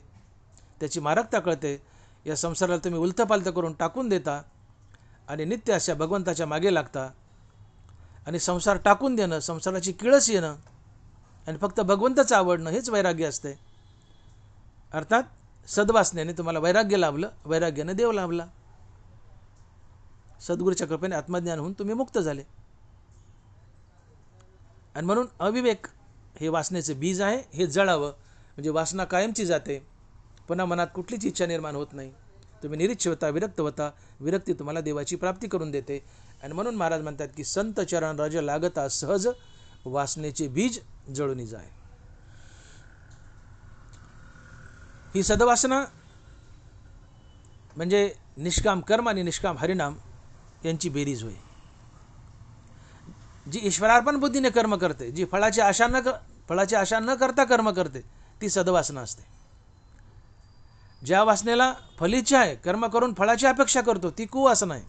त्याची मारकता कळते. या संसाराला तुम्ही उलथंपालथं करून टाकून देता आणि नित्य अशा भगवंताच्या मागे लागता. आणि संसार टाकून देणं, संसाराची किळस येणं आणि फक्त भगवंताचं आवडणं हेच वैराग्य असते. अर्थात सद्वासनेने तुम्हाला वैराग्य लाभलं, वैराग्याने देव लाभला. सद्गुरूच्या कृपेने आत्मज्ञान होऊन तुम्ही मुक्त झाले. आणि म्हणून अविवेक हे वासनेचे बीज आहे, हे जळावं म्हणजे वासना कायमची जाते. पुन्हा मनात कुठलीच इच्छा निर्माण होत नाही. तुम्ही निरीच्छ होता, विरक्त होता. विरक्ती तुम्हाला देवाची प्राप्ती करून देते. आणि म्हणून महाराज म्हणतात की संत चरण राज लागता सहज वासनेचे बीज जळून जाय. ही सद्वासना म्हणजे निष्काम कर्म आणि निष्काम हरिनाम यांची बेरीज होय. जी ईश्वरार्पण बुद्धीने कर्म करते, जी फळाची आशा न करता कर्म करते, ती सद्वासना असते. ज्या वासनेला फलीच्छा आहे, कर्म करून फळाची अपेक्षा करतो, ती कुवासना आहे.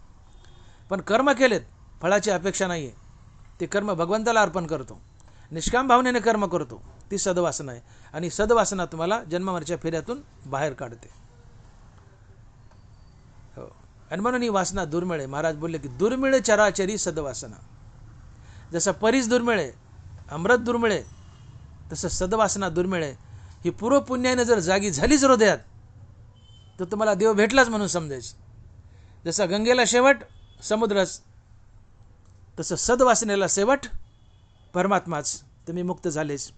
पण कर्म केलेत, फळाची अपेक्षा नाही आहे, ते कर्म भगवंताला अर्पण करतो, निष्काम भावनेने कर्म करतो, ती सद्वासना आहे. आणि सद्वासना तुम्हाला जन्ममरणाच्या फेऱ्यातून बाहेर काढते. हो. आणि म्हणून ही वासना दुर्मिळ आहे. महाराज बोलले की दुर्मिळ चराचरी सद्वासना. जसं परीस दुर्मिळ आहे, अमृत दुर्मिळ आहे, तसं सद्वासना दुर्मिळ आहे. ही पूर्व पुण्याने जर जागी झालीच हृदयात तर तुम्हाला देव भेटलाच म्हणून समजायचं. जसं गंगेला शेवट समुद्रच, तसं सद्वासनेला शेवट परमात्माच. तुम्ही मुक्त झालेच,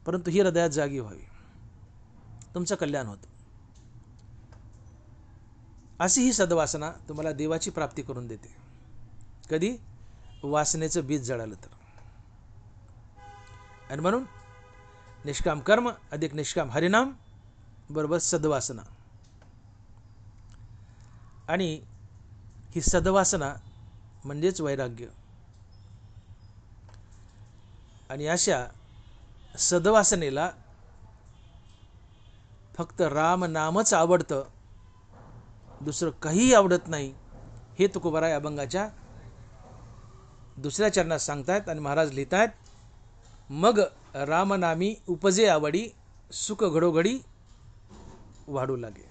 परंतु ही हृदयात जागी व्हावी, तुमचं कल्याण होतं. अशी ही सद्वासना तुम्हाला देवाची प्राप्ती करून देते. कधी? वासनेचं बीज जळालं तर. आणि म्हणून निष्काम कर्म अधिक निष्काम हरिनाम बरोबर सद्वासना. आणि ही सद्वासना म्हणजेच वैराग्य. आणि अशा सद्वासनेला फक्त राम नामच आवडतं, दुसरं काहीही आवडत नाही. हे तुकोबाराय अभंगाच्या दुसऱ्या चरणात सांगतायत. आणि महाराज लिहितायत, मग रामनामी उपजे आवडी सुख घडोघडी वाढू लागे.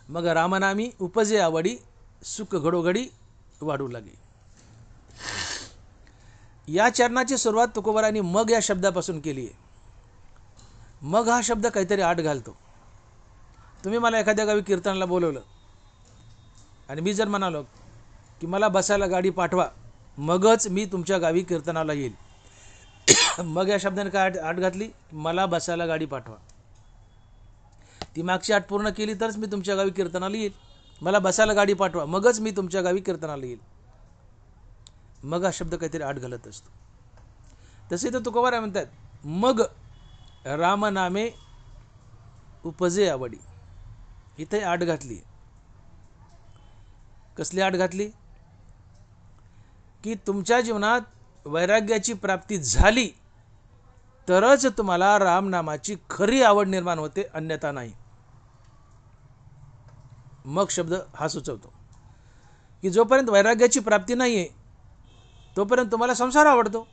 मग रामनामी उपजे आवडी सुख घडोघडी वाढू लागे. या चरणाची सुरुवात तुकोबारांनी मग या शब्दापासून केली आहे. मग हा शब्द काहीतरी आड घालतो. तुम्ही मला एखाद्या गावी कीर्तनाला बोलवलं आणि मी जर म्हणालो की मला बसायला गाडी पाठवा, मगच मी तुमच्या गावी कीर्तनाला येईल. मग या शब्दाने काय आड घातली? मला बसायला गाडी पाठवा. ती मागची आठ पूर्ण केली तरच मी तुमच्या गावी कीर्तनाला येईल. मला बसायला गाडी पाठवा, मगच मी तुमच्या गावी कीर्तनाला येईल. मग हा शब्द काहीतरी आड घालत असतो. तसे तर तुकोबाराय म्हणतात, मग रामनामे उपजे आवडी. इथे आड घातली. कसली आड घातली? की तुमच्या जीवनात वैराग्याची प्राप्ती झाली तरच तुम्हाला रामनामाची खरी आवड निर्माण होते, अन्यथा नाही. मग शब्द हा सुचवतो की जोपर्यंत वैराग्याची प्राप्ती नाही आहे तोपर्यंत तुम्हाला संसार आवडतो.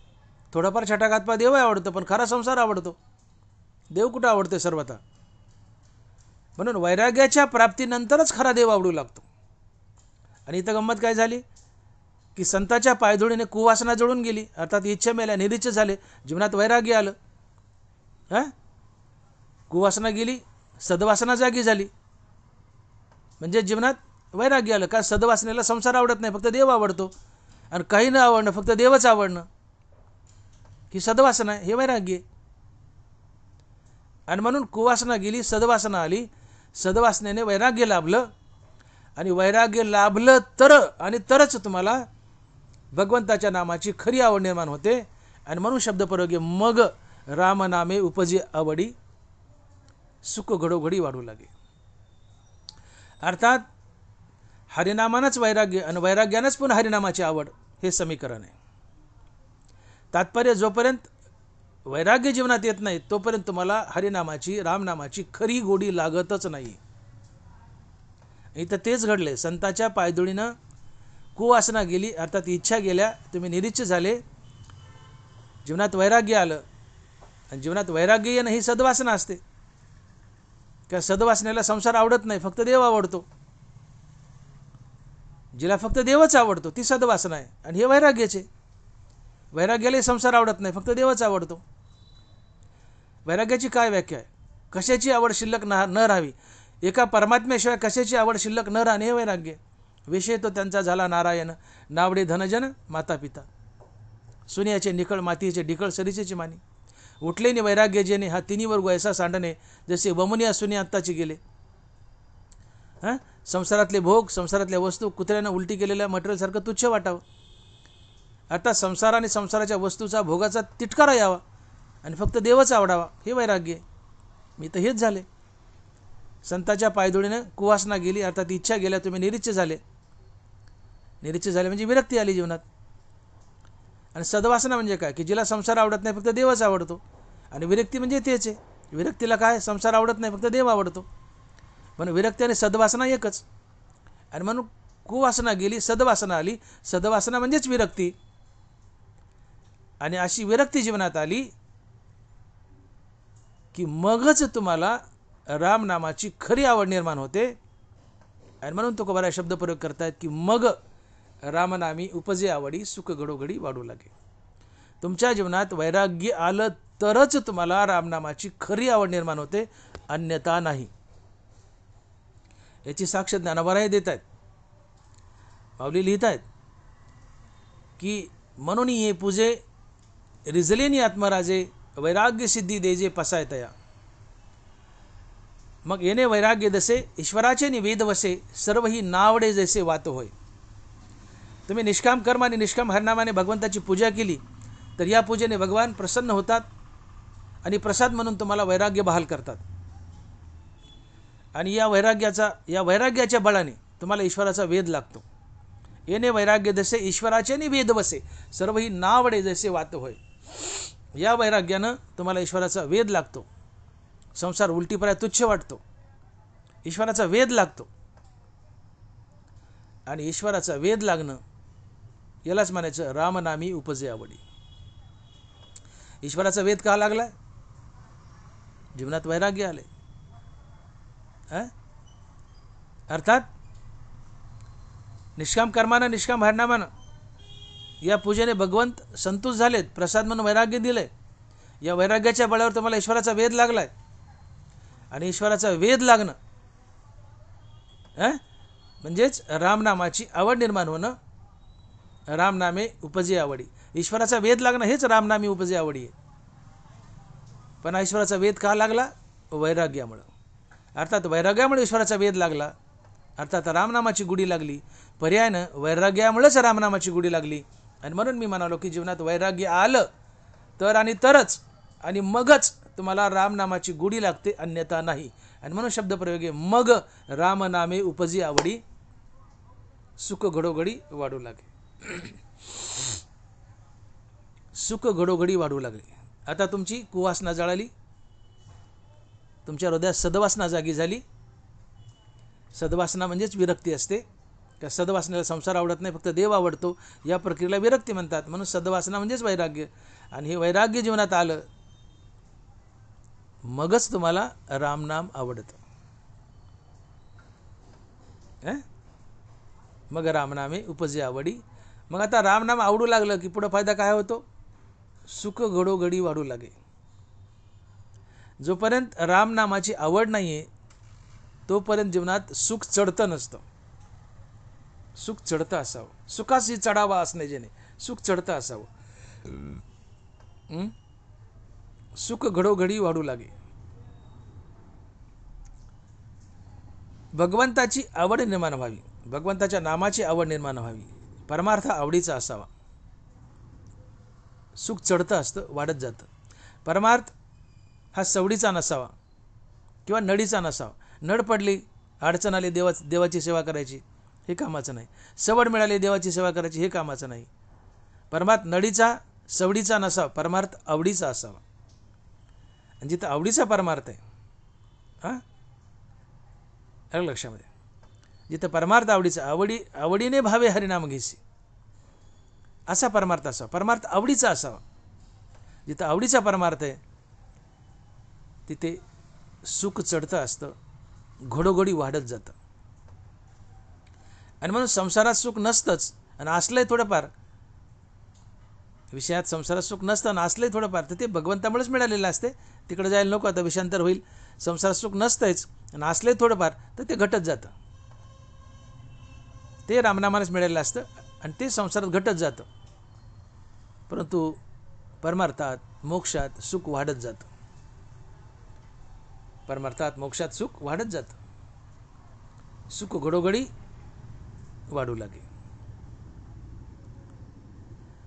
थोडाफार छटाकातपा देव आवडतो, पण खरा संसार आवडतो. देव कुठं आवडते सर्वथा. म्हणून वैराग्याच्या प्राप्तीनंतरच खरा देव आवडू लागतो. आणि इथं गंमत काय झाली की संताच्या पायधुळीने कुवासना जळून गेली, अर्थात इच्छा मेल्या, निरीच्छ झाले, जीवनात वैराग्य आलं. कुवासना गेली, सद्वासना जागी झाली, म्हणजे जीवनात वैराग्य आलं. का? सद्वासनेला संसार आवडत नाही, फक्त देव आवडतो. आणि काही न आवडणं, फक्त देवच आवडणं, ही सद्वासना आहे, हे वैराग्य. आणि म्हणून कुवासना गेली, सद्वासना आली, सद्वासनेने वैराग्य लाभलं. आणि वैराग्य लाभलं तरच तुम्हाला भगवंताच्या नामाची खरी आवड निर्माण होते. आणि म्हणून शब्दप्रयोग मग रामनामे उपजे आवडी सुख घडोघडी वाढू लागे. अर्थात हरिनामानंच वैराग्य आणि वैराग्यानंच पुन्हा हरिनामाची आवड, हे समीकरण आहे. तात्पर्य जोपर्यंत वैराग्य जीवनात येत नाही तोपर्यंत तुम्हाला हरिनामाची, रामनामाची खरी गोडी लागतच नाही. इथं तेच घडले. संताच्या पायधुळीनं कुवासना गेली, अर्थात इच्छा गेल्या, तुम्ही निरीच्छ झाले, जीवनात वैराग्य आलं. आणि जीवनात वैराग्य येणं ही सद्वासना असते. का? सद्वासनेला संसार आवडत नाही, फक्त देव आवडतो. जिला फक्त देवच आवडतो ती सद्वासना आहे. आणि हे वैराग्याचे. वैराग्याला संसार आवडत नाही, फक्त देवच आवडतो. वैराग्याची काय व्याख्या आहे? कशाची आवड शिल्लक न राहावी, एका परमात्म्याशिवाय कशाची आवड शिल्लक न राहणे, हे वैराग्य. विषय तो त्यांचा झाला नारायण, नावडे धनजन माता पिता, सुनियाचे निकळ मातीचे ढिकळ सरीचेची मानी, उठलेने वैराग्य जेणे, हा तिन्ही वर्ग ऐसा सांडणे, जसे वमुनिया सुनी आत्ताची गेले. संसारातले भोग, संसारातल्या वस्तू कुत्र्यानं उलटी केलेल्या मटेरियलसारखं तुच्छ वाटावं. अर्थात संसार आणि संसाराच्या वस्तूचा, भोगाचा तिटकारा यावा आणि फक्त देवच आवडावा, हे वैराग्य. मी तर हेच झाले. संताच्या पायधुळीनं कुवासना गेली, अर्थात इच्छा गेल्या, तुम्ही निरीच्छ झाले. निरीच्छ झाले म्हणजे विरक्ती आली जीवनात. आणि सद्वासना म्हणजे काय? की जिला संसार आवडत नाही, फक्त देवच आवडतो. आणि विरक्ती म्हणजे तेच आहे. विरक्तीला काय? संसार आवडत नाही, फक्त देव आवडतो. म्हणून विरक्ती आणि सद्वासना एकच. आणि म्हणून कुवासना गेली, सद्वासना आली. सद्वासना म्हणजेच विरक्ती. आणि अशी विरक्ती जीवनात आली की मगच तुम्हाला रामनामाची खरी आवड निर्माण होते. आणि म्हणून तो बरा शब्द प्रयोग करतायत की मग रामनामी उपजे आवडी सुख घडोघडी वाढू लागे. तुमच्या जीवनात वैराग्य आलं तरच तुम्हाला रामनामाची खरी आवड निर्माण होते, अन्यथा नाही. याची साक्ष ज्ञानोबाराय देत आहेत. माऊली लिहित आहेत की म्हणून ये पूजे रिझलेनी आत्मराजे, वैराग्य सिद्धी देजे पसाय तया. मग येणे वैराग्य दसे, ईश्वराचे निवेद वसे, सर्व ही नावडे जैसे वात होय. तुम्ही निष्काम कर्म आणि निष्काम हरनामाने भगवंताची पूजा केली तर या पूजेने भगवान प्रसन्न होतात आणि प्रसाद म्हणून तुम्हाला वैराग्य बहाल करतात. आणि या वैराग्याच्या बळाने तुम्हाला ईश्वराचा वेध लागतो. येणे वैराग्य दसे, ईश्वराचे निवेद वसे, सर्व ही नावडे जैसे वात होय. या वैराग्यानं तुम्हाला ईश्वराचा वेध लागतो. संसार उलटीपऱ्या तुच्छ वाटतो, ईश्वराचा वेध लागतो. आणि ईश्वराचा वेध लागणं यालाच म्हणायचं रामनामी उपजे आवडी. ईश्वराचा वेध का लागलाय? जीवनात वैराग्य आले. अर्थात निष्काम कर्मानं निष्काम हरिनामानं या पूजेने भगवंत संतुष्ट झालेत, प्रसाद म्हणून वैराग्य दिले. या वैराग्याच्या बळावर तुम्हाला ईश्वराचा वेध लागलाय. आणि ईश्वराचा वेध लागणं म्हणजेच रामनामाची आवड निर्माण होणं. रामनामे उपजे आवडी. ईश्वराचा वेध लागणं हेच रामनामी उपजे आवडी आहे. पण ईश्वराचा वेध का लागला? वैराग्यामुळं. अर्थात वैराग्यामुळे ईश्वराचा वेध लागला, अर्थात रामनामाची गुढी लागली. पर्यायानं वैराग्यामुळेच रामनामाची गुढी लागली. आणि म्हणून मी म्हणालो की जीवनात वैराग्य आलं तर आणि तरच आणि मगच तुम्हाला रामनामाची गुढी लागते, अन्यथा नाही. आणि म्हणून शब्दप्रयोगे मग रामनामे उपजी आवडी, सुख घडोघडी वाढू लागे. सुख घडोघडी वाढू लागले. आता तुमची कुवासना जळाली, तुमच्या हृदयात सद्वासना जागी झाली. सद्वासना म्हणजेच विरक्ती असते. त्या सद्वासनेला संसार आवडत नाही, फक्त देव आवडतो. या प्रक्रियेला विरक्ती म्हणतात. म्हणून सद्वासना म्हणजेच वैराग्य. आणि हे वैराग्य जीवनात आलं मगच तुम्हाला रामनाम आवडतं. मग रामनामे उपजे आवडी. मग आता रामनाम आवडू लागलं की पुढं फायदा काय होतो? सुख घडोघडी वाढू लागे. जोपर्यंत रामनामाची आवड नाही आहे तोपर्यंत जीवनात सुख चढतं नसतं. सुख चढतं असावं. सुखाशी चढावा असणे जेणे सुख चढतं असावं. सुख घडोघडी वाढू लागे. भगवंताची आवड निर्माण व्हावी, भगवंताच्या नामाची आवड निर्माण व्हावी, परमार्थ आवडीचा असावा. सुख चढतं असतं, वाढत जातं. परमार्थ हा सवडीचा नसावा किंवा नडीचा नसावा. नड पडली, अडचण आली, देवाची सेवा करायची, हे कामाचं नाही. सवड मिळाली, देवाची सेवा करायची, हे कामाचं नाही. परमार्थ नडीचा सवडीचा नसावा, परमार्थ आवडीचा असावा. आणि जिथं आवडीचा परमार्थ आहे, अलग लक्षामध्ये, जिथं परमार्थ आवडीचा, आवडीने भावे हरिनाम घेसी, असा परमार्थ असावा. परमार्थ आवडीचा असावा. जिथं आवडीचा परमार्थ आहे तिथे सुख चढतं असतं, घडोघडी वाढत जातं. आणि म्हणून संसारात सुख नसतंच आणि असलंय थोडंफार, विषयात संसारात सुख नसतं आणि असलंय थोडंफार, तर ते भगवंतामुळेच मिळालेलं असते. तिकडे जायला नको, आता विषयांतर होईल. संसारात सुख नसतंच आणि असलंय थोडंफार, तर ते घटत जातं. ते रामनामानेच मिळालेलं असतं आणि ते संसारात घटत जातं. परंतु परमार्थात मोक्षात सुख वाढत जातं. परमार्थात मोक्षात सुख वाढत जातं. सुख घडोघडी वाढू लागे.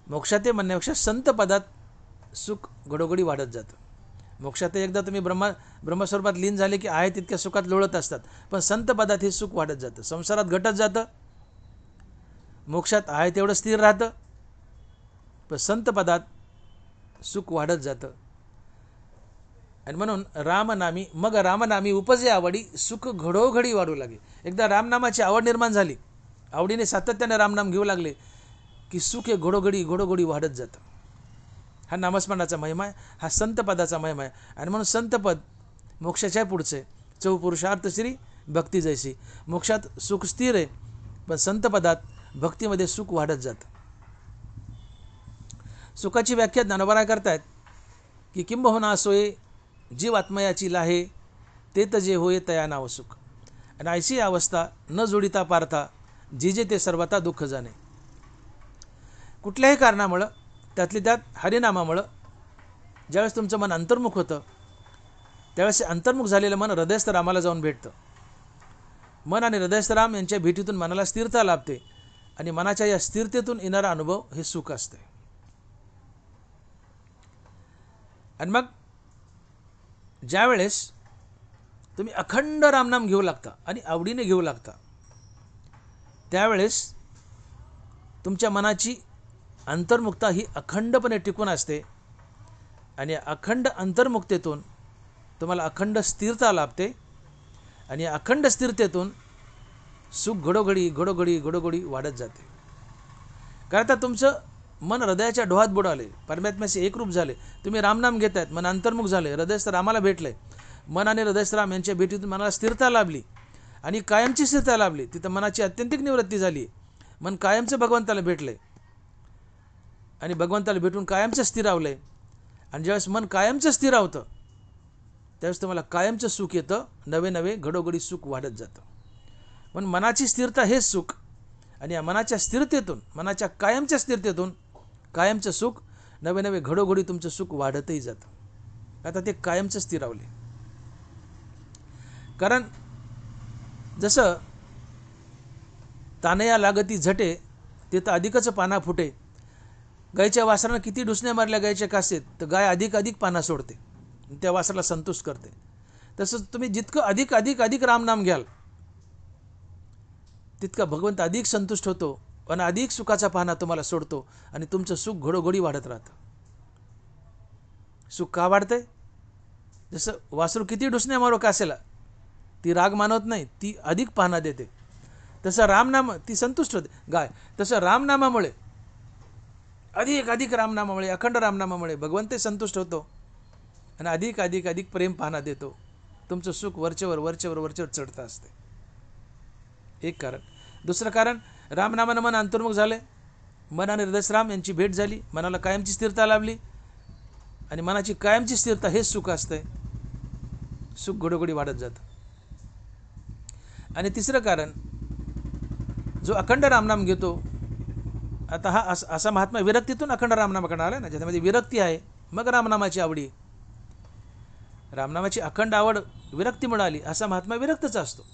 मोक्षात म्हणण्यापेक्षा संत पदात सुख घडोघडी वाढत जातं. मोक्षात एकदा तुम्ही ब्रह्मस्वरूपात लीन झाले की आहे तितक्या सुखात लोळत असतात, पण संत पदात हे सुख वाढत जातं. संसारात घटत जातं, मोक्षात आहे तेवढं स्थिर राहतं, पण संत पदात सुख वाढत जातं. आणि म्हणून रामनामी मग रामनामी उपजे आवडी, सुख घडोघडी वाढू लागे. एकदा रामनामाची आवड निर्माण झाली, आवडीने सातत्याने रामनाम घेऊ लागले की सुख हे घडोघडी घडोघडी वाढत जातं. हा नामस्मरणाचा महिमा आहे, हा संत पदाचा महिमा आहे. आणि म्हणून संतपद मोक्षाच्या पुढचे चौपुरुषार्थ श्री भक्ती जैसी. मोक्षात सुख स्थिर आहे, पण संत पदात भक्तीमध्ये सुख वाढत जातं. सुखाची व्याख्या ज्ञानोबा करतायत की किंबहुना सोये जीव आत्मयाची लाहे, ते तजे होय तया नाव सुख. आणि ऐशी अवस्था न जोडिता पार्था, जिजे ते सर्वता दुःख जाणे. कुठल्याही कारणामुळं, त्यातली त्यात हरिनामामुळं ज्यावेळेस तुमचं मन अंतर्मुख होतं, त्यावेळेस अंतर्मुख झालेलं मन हृदयस्थ रामाला जाऊन भेटतं. मन आणि हृदयस्थ राम यांच्या भेटीतून मनाला स्थिरता लाभते आणि मनाच्या या स्थिरतेतून येणारा अनुभव हे सुख असते. आणि मग ज्यावेळेस तुम्ही अखंड रामनाम घेऊ लागता आणि आवडीने घेऊ लागता, त्यावेळेस तुमच्या मनाची अंतर्मुखता ही अखंडपणे टिकून असते आणि अखंड अंतर्मुक्तेतून तुम्हाला अखंड स्थिरता लाभते आणि अखंड स्थिरतेतून सुख घडोघडी घडोघडी घडोघडी वाढत जाते. कारण आता तुमचं मन हृदयाच्या डोहात बुडाले, परमात्म्याशी एकरूप झाले. तुम्ही रामनाम घेत आहेत, मन अंतर्मुख झाले, हृदयस्थ रामाला भेटले. मन आणि हृदयस्थ राम यांच्या भेटीतून मनाला स्थिरता लाभली. आणि कायमची स्थिरता लाभली, तिथं मनाची अत्यंतिक निवृत्ती झाली, मन कायमचं भगवंताला भेटले आणि भगवंताला भेटून कायमचं स्थिरावलंय. आणि ज्यावेळेस मन कायमचं स्थिरावतं त्यावेळेस तुम्हाला कायमचं सुख येतं, नवे नवे घडोघडी सुख वाढत जातं. पण मनाची स्थिरता हेच सुख, आणि या मनाच्या स्थिरतेतून, मनाच्या कायमच्या स्थिरतेतून कायमचं सुख, नवे नवे घडोघडी तुमचं सुख वाढतही जातं. आता ते कायमचं स्थिरावले. कारण जसं तानया लागती झटे तिथं अधिकच पाना फुटे, गायीच्या वासरानं किती डुसण्या मारल्या गायीच्या कासेत तर गाय अधिक अधिक पाना सोडते, त्या वासराला संतुष्ट करते. तसंच तुम्ही जितकं अधिक अधिक अधिक रामनाम घ्याल तितका भगवंत अधिक संतुष्ट होतो आणि अधिक सुखाचा पाना तुम्हाला सोडतो आणि तुमचं सुख घडोघडी वाढत राहतं. सुख का वाढतंय? जसं वासरू किती डुसण्या मारो कासेला, ती राग मानवत नाही, ती अधिक पाना देते. तसं रामनाम, ती संतुष्ट होते गाय. तसं रामनामामुळे, अधिक अधिक रामनामामुळे, अखंड रामनामामुळे भगवंत संतुष्ट होतो आणि अधिक अधिक अधिक प्रेम पाना देतो. तुमचं सुख वरचेवर वरचेवर वरचेवर चढतं असते. एक कारण. दुसरं कारण, रामनामानं मन अंतर्मुख झाले, मन आणि हृदयराम यांची भेट झाली, मनाला कायमची स्थिरता लाभली आणि मनाची कायमची स्थिरता हेच सुख असतंय. सुख घडोघडी वाढत जातं. आणि तिसरं कारण, जो अखंड रामनाम घेतो, आता हा असा महात्मा विरक्तीतून अखंड रामनामाकडे आला ना, ज्याच्यामध्ये विरक्ती आहे, मग रामनामाची आवडी, रामनामाची अखंड आवड विरक्ती मिळाली, असा महात्मा विरक्तच असतो,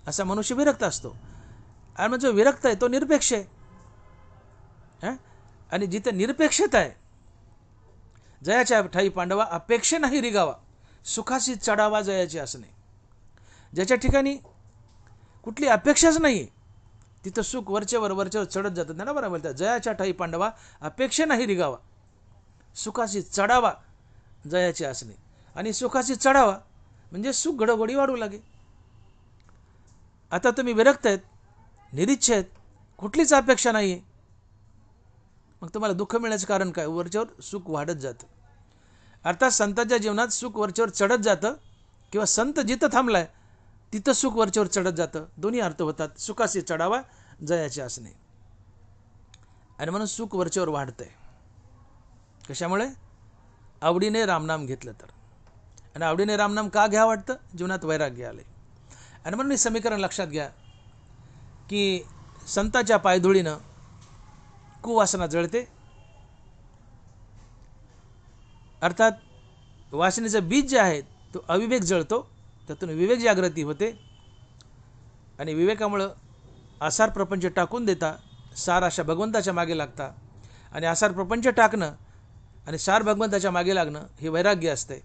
असा मनुष्य विरक्त असतो. आणि मग जो विरक्त आहे तो निरपेक्ष आहे. आणि जिथे निरपेक्षता आहे, जयाच्या ठाई पांडवा अपेक्षा नाही रिगावा, सुखाशी चढावा जयाचे असणे. ज्याच्या ठिकाणी कुठली अपेक्षाच नाही तिथं सुख वरचेवर वरचेवर चढत जातं. ना बरोबर बोलतात, जयाच्या ठाई पांडवा अपेक्षा नाही रिगावा, सुखाशी चढावा जयाचे असणे. आणि सुखाशी चढावा म्हणजे सुख घडोघडी वाढू लागे. आता तुम्ही विरक्त आहेत, निरीच्छ आहेत, कुठलीच अपेक्षा नाही आहे, मग तुम्हाला दुःख मिळण्याचं कारण काय? वरच्यावर सुख वाढत जातं. अर्थात संतांच्या जीवनात सुख वरच्यावर चढत जातं, किंवा संत जिथं थांबलाय तिथं सुख वरच्यावर चढत जातं. दोन्ही अर्थ होतात. सुखाशी चढावा जयाचे असणे. आणि म्हणून सुख वरच्यावर वाढतंय. कशामुळे? आवडीने रामनाम घेतलं तर. आणि आवडीने रामनाम का घ्या वाटतं? जीवनात वैराग्य आले. आणि म्हणून हे समीकरण लक्षात घ्या की संताच्या पायधुळीनं कुवासना जळते. अर्थात वासनेचं बीज जे आहे तो अविवेक जळतो, त्यातून विवेक जागृती होते आणि विवेकामुळं आसार प्रपंच टाकून देता सार अशा भगवंताच्या मागे लागता. आणि आसार प्रपंच टाकणं आणि सार भगवंताच्या मागे लागणं हे वैराग्य असते.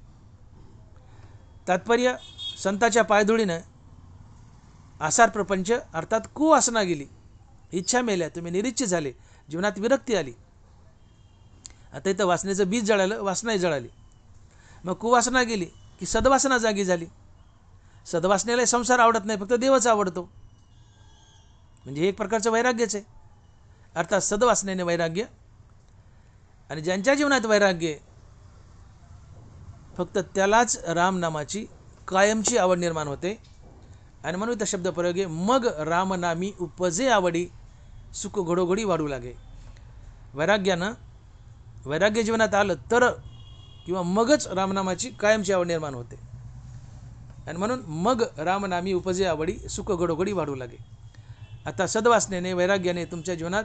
तात्पर्य, संताच्या पायधुळीनं आसार प्रपंच अर्थात कुवासना गेली, इच्छा मेल्या, तुम्ही निरीच्छ झाले, जीवनात विरक्ती आली. आता इथं वासनेचं बीज जळालं, वासनाही जळाली. मग कुवासना गेली की सद्वासना जागी झाली. सद्वासनेला संसार आवडत नाही, फक्त देवच आवडतो. म्हणजे हे एक प्रकारचं वैराग्यच आहे. अर्थात सद्वासनेने वैराग्य. आणि ज्यांच्या जीवनात वैराग्य फक्त त्यालाच रामनामाची कायमची आवड निर्माण होते. आणि म्हणून इथं शब्द प्रयोग आहे, मग रामनामी उपजे आवडी, सुख घडोघडी वाढू लागे. वैराग्यानं, वैराग्य जीवनात आलं तर किंवा मगच रामनामाची कायमची आवड निर्माण होते. आणि म्हणून मग रामनामी उपजे आवडी, सुख घडोघडी वाढू लागे. आता सद्वासनेने, वैराग्याने तुमच्या जीवनात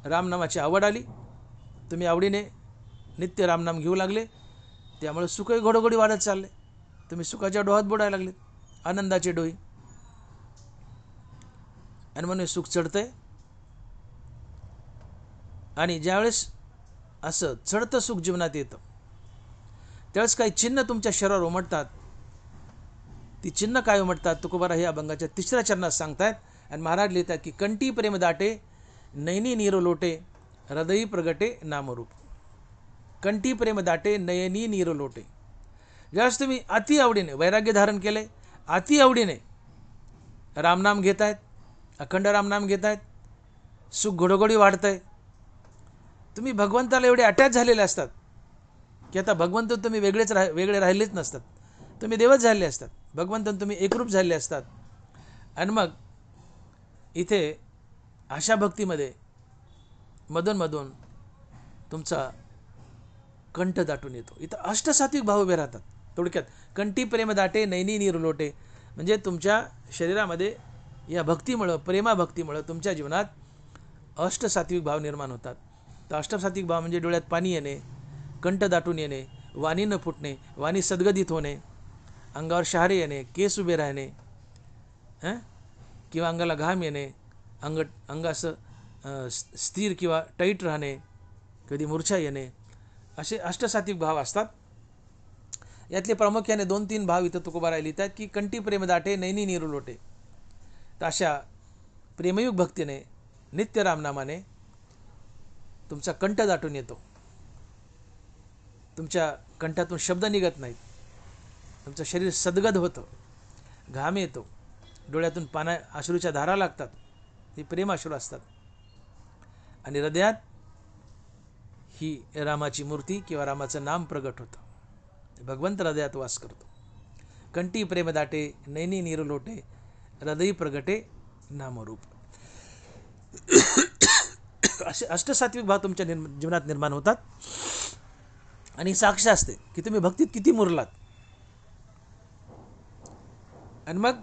रामनामाची आवड आली, तुम्ही आवडीने नित्य रामनाम घेऊ लागले, त्यामुळे सुखही घडोघडी वाढत चालले. तुम्ही सुखाच्या डोहात बुडायला लागले, आनंदाचे डोही. आणि म्हणून सुख चढतंय. आणि ज्यावेळेस असं चढतं सुख जीवनात येतं त्यावेळेस काही चिन्ह तुमच्या शरीरावर उमटतात. ती चिन्ह काय उमटतात तुकोबारा हे अभंगाच्या 3ऱ्या चरणात सांगतायत. आणि महाराज लिहितात की कंठी प्रेम दाटे, नयनी नीरो लोटे, हृदयी प्रगटे नामरूप. कंठी प्रेम दाटे, नयनी नीरो लोटे. ज्यावेळेस तुम्ही अति आवडीने वैराग्य धारण केले, अति आवडीने रामनाम घेत आहेत, अखंड रामनाम घेत आहेत, सुख घडोघडी वाढतंय. तुम्ही भगवंताला एवढे अटॅच झालेले असतात की आता भगवंत तुम्ही वेगळे राहिलेच नसतात, तुम्ही देवच झालेले असतात. भगवंतन तुम्ही एकरूप झालेले असतात. आणि मग इथे अशा भक्तीमध्ये मधून तुमचा कंठ दाटून येतो. इथं अष्टसात्विक भाव उभे राहतात. थोडक्यात कंठी प्रेम दाटे नैनी नीर लोटे, म्हणजे तुमच्या शरीरामध्ये या भक्तीमुळं, प्रेमाभक्तीमुळं तुमच्या जीवनात अष्टसात्विक भाव निर्माण होतात. तर अष्टसात्विक भाव म्हणजे डोळ्यात पाणी येणे, कंठ दाटून येणे, वाणी न फुटणे, वाणी सद्गदित होणे, अंगावर शहारे येणे, केस उभे राहणे, किंवा अंगाला घाम येणे, अंग असं स्थिर किंवा टाईट राहणे, कधी मूर्छा येणे, असे अष्टसात्विक भाव असतात. यातले प्रामुख्याने 2-3 भाव इथं तुकोबाराय लिहितात की कंठी प्रेम दाटे नैनी नीर लोटे. तर अशा प्रेमयुग भक्तीने, नित्य रामनामाने तुमचा कंठ दाटून येतो. तुमच्या कंठातून शब्द निघत नाहीत, तुमचं शरीर सद्गद होतं, घाम येतो, डोळ्यातून अश्रूच्या धारा लागतात, ही प्रेमाश्रू असतात. आणि हृदयात ही रामाची मूर्ती किंवा रामाचं नाम प्रगट होतं. भगवंत हृदयात वास करतो. कंठी प्रेम दाटे नैनी नीर लोटे, हृदयी प्रगटे नामरूप. असे अष्टसात्विक भाव तुमच्या जीवनात निर्माण होतात. आणि साक्ष असते की तुम्ही भक्तीत किती मुरलात. आणि मग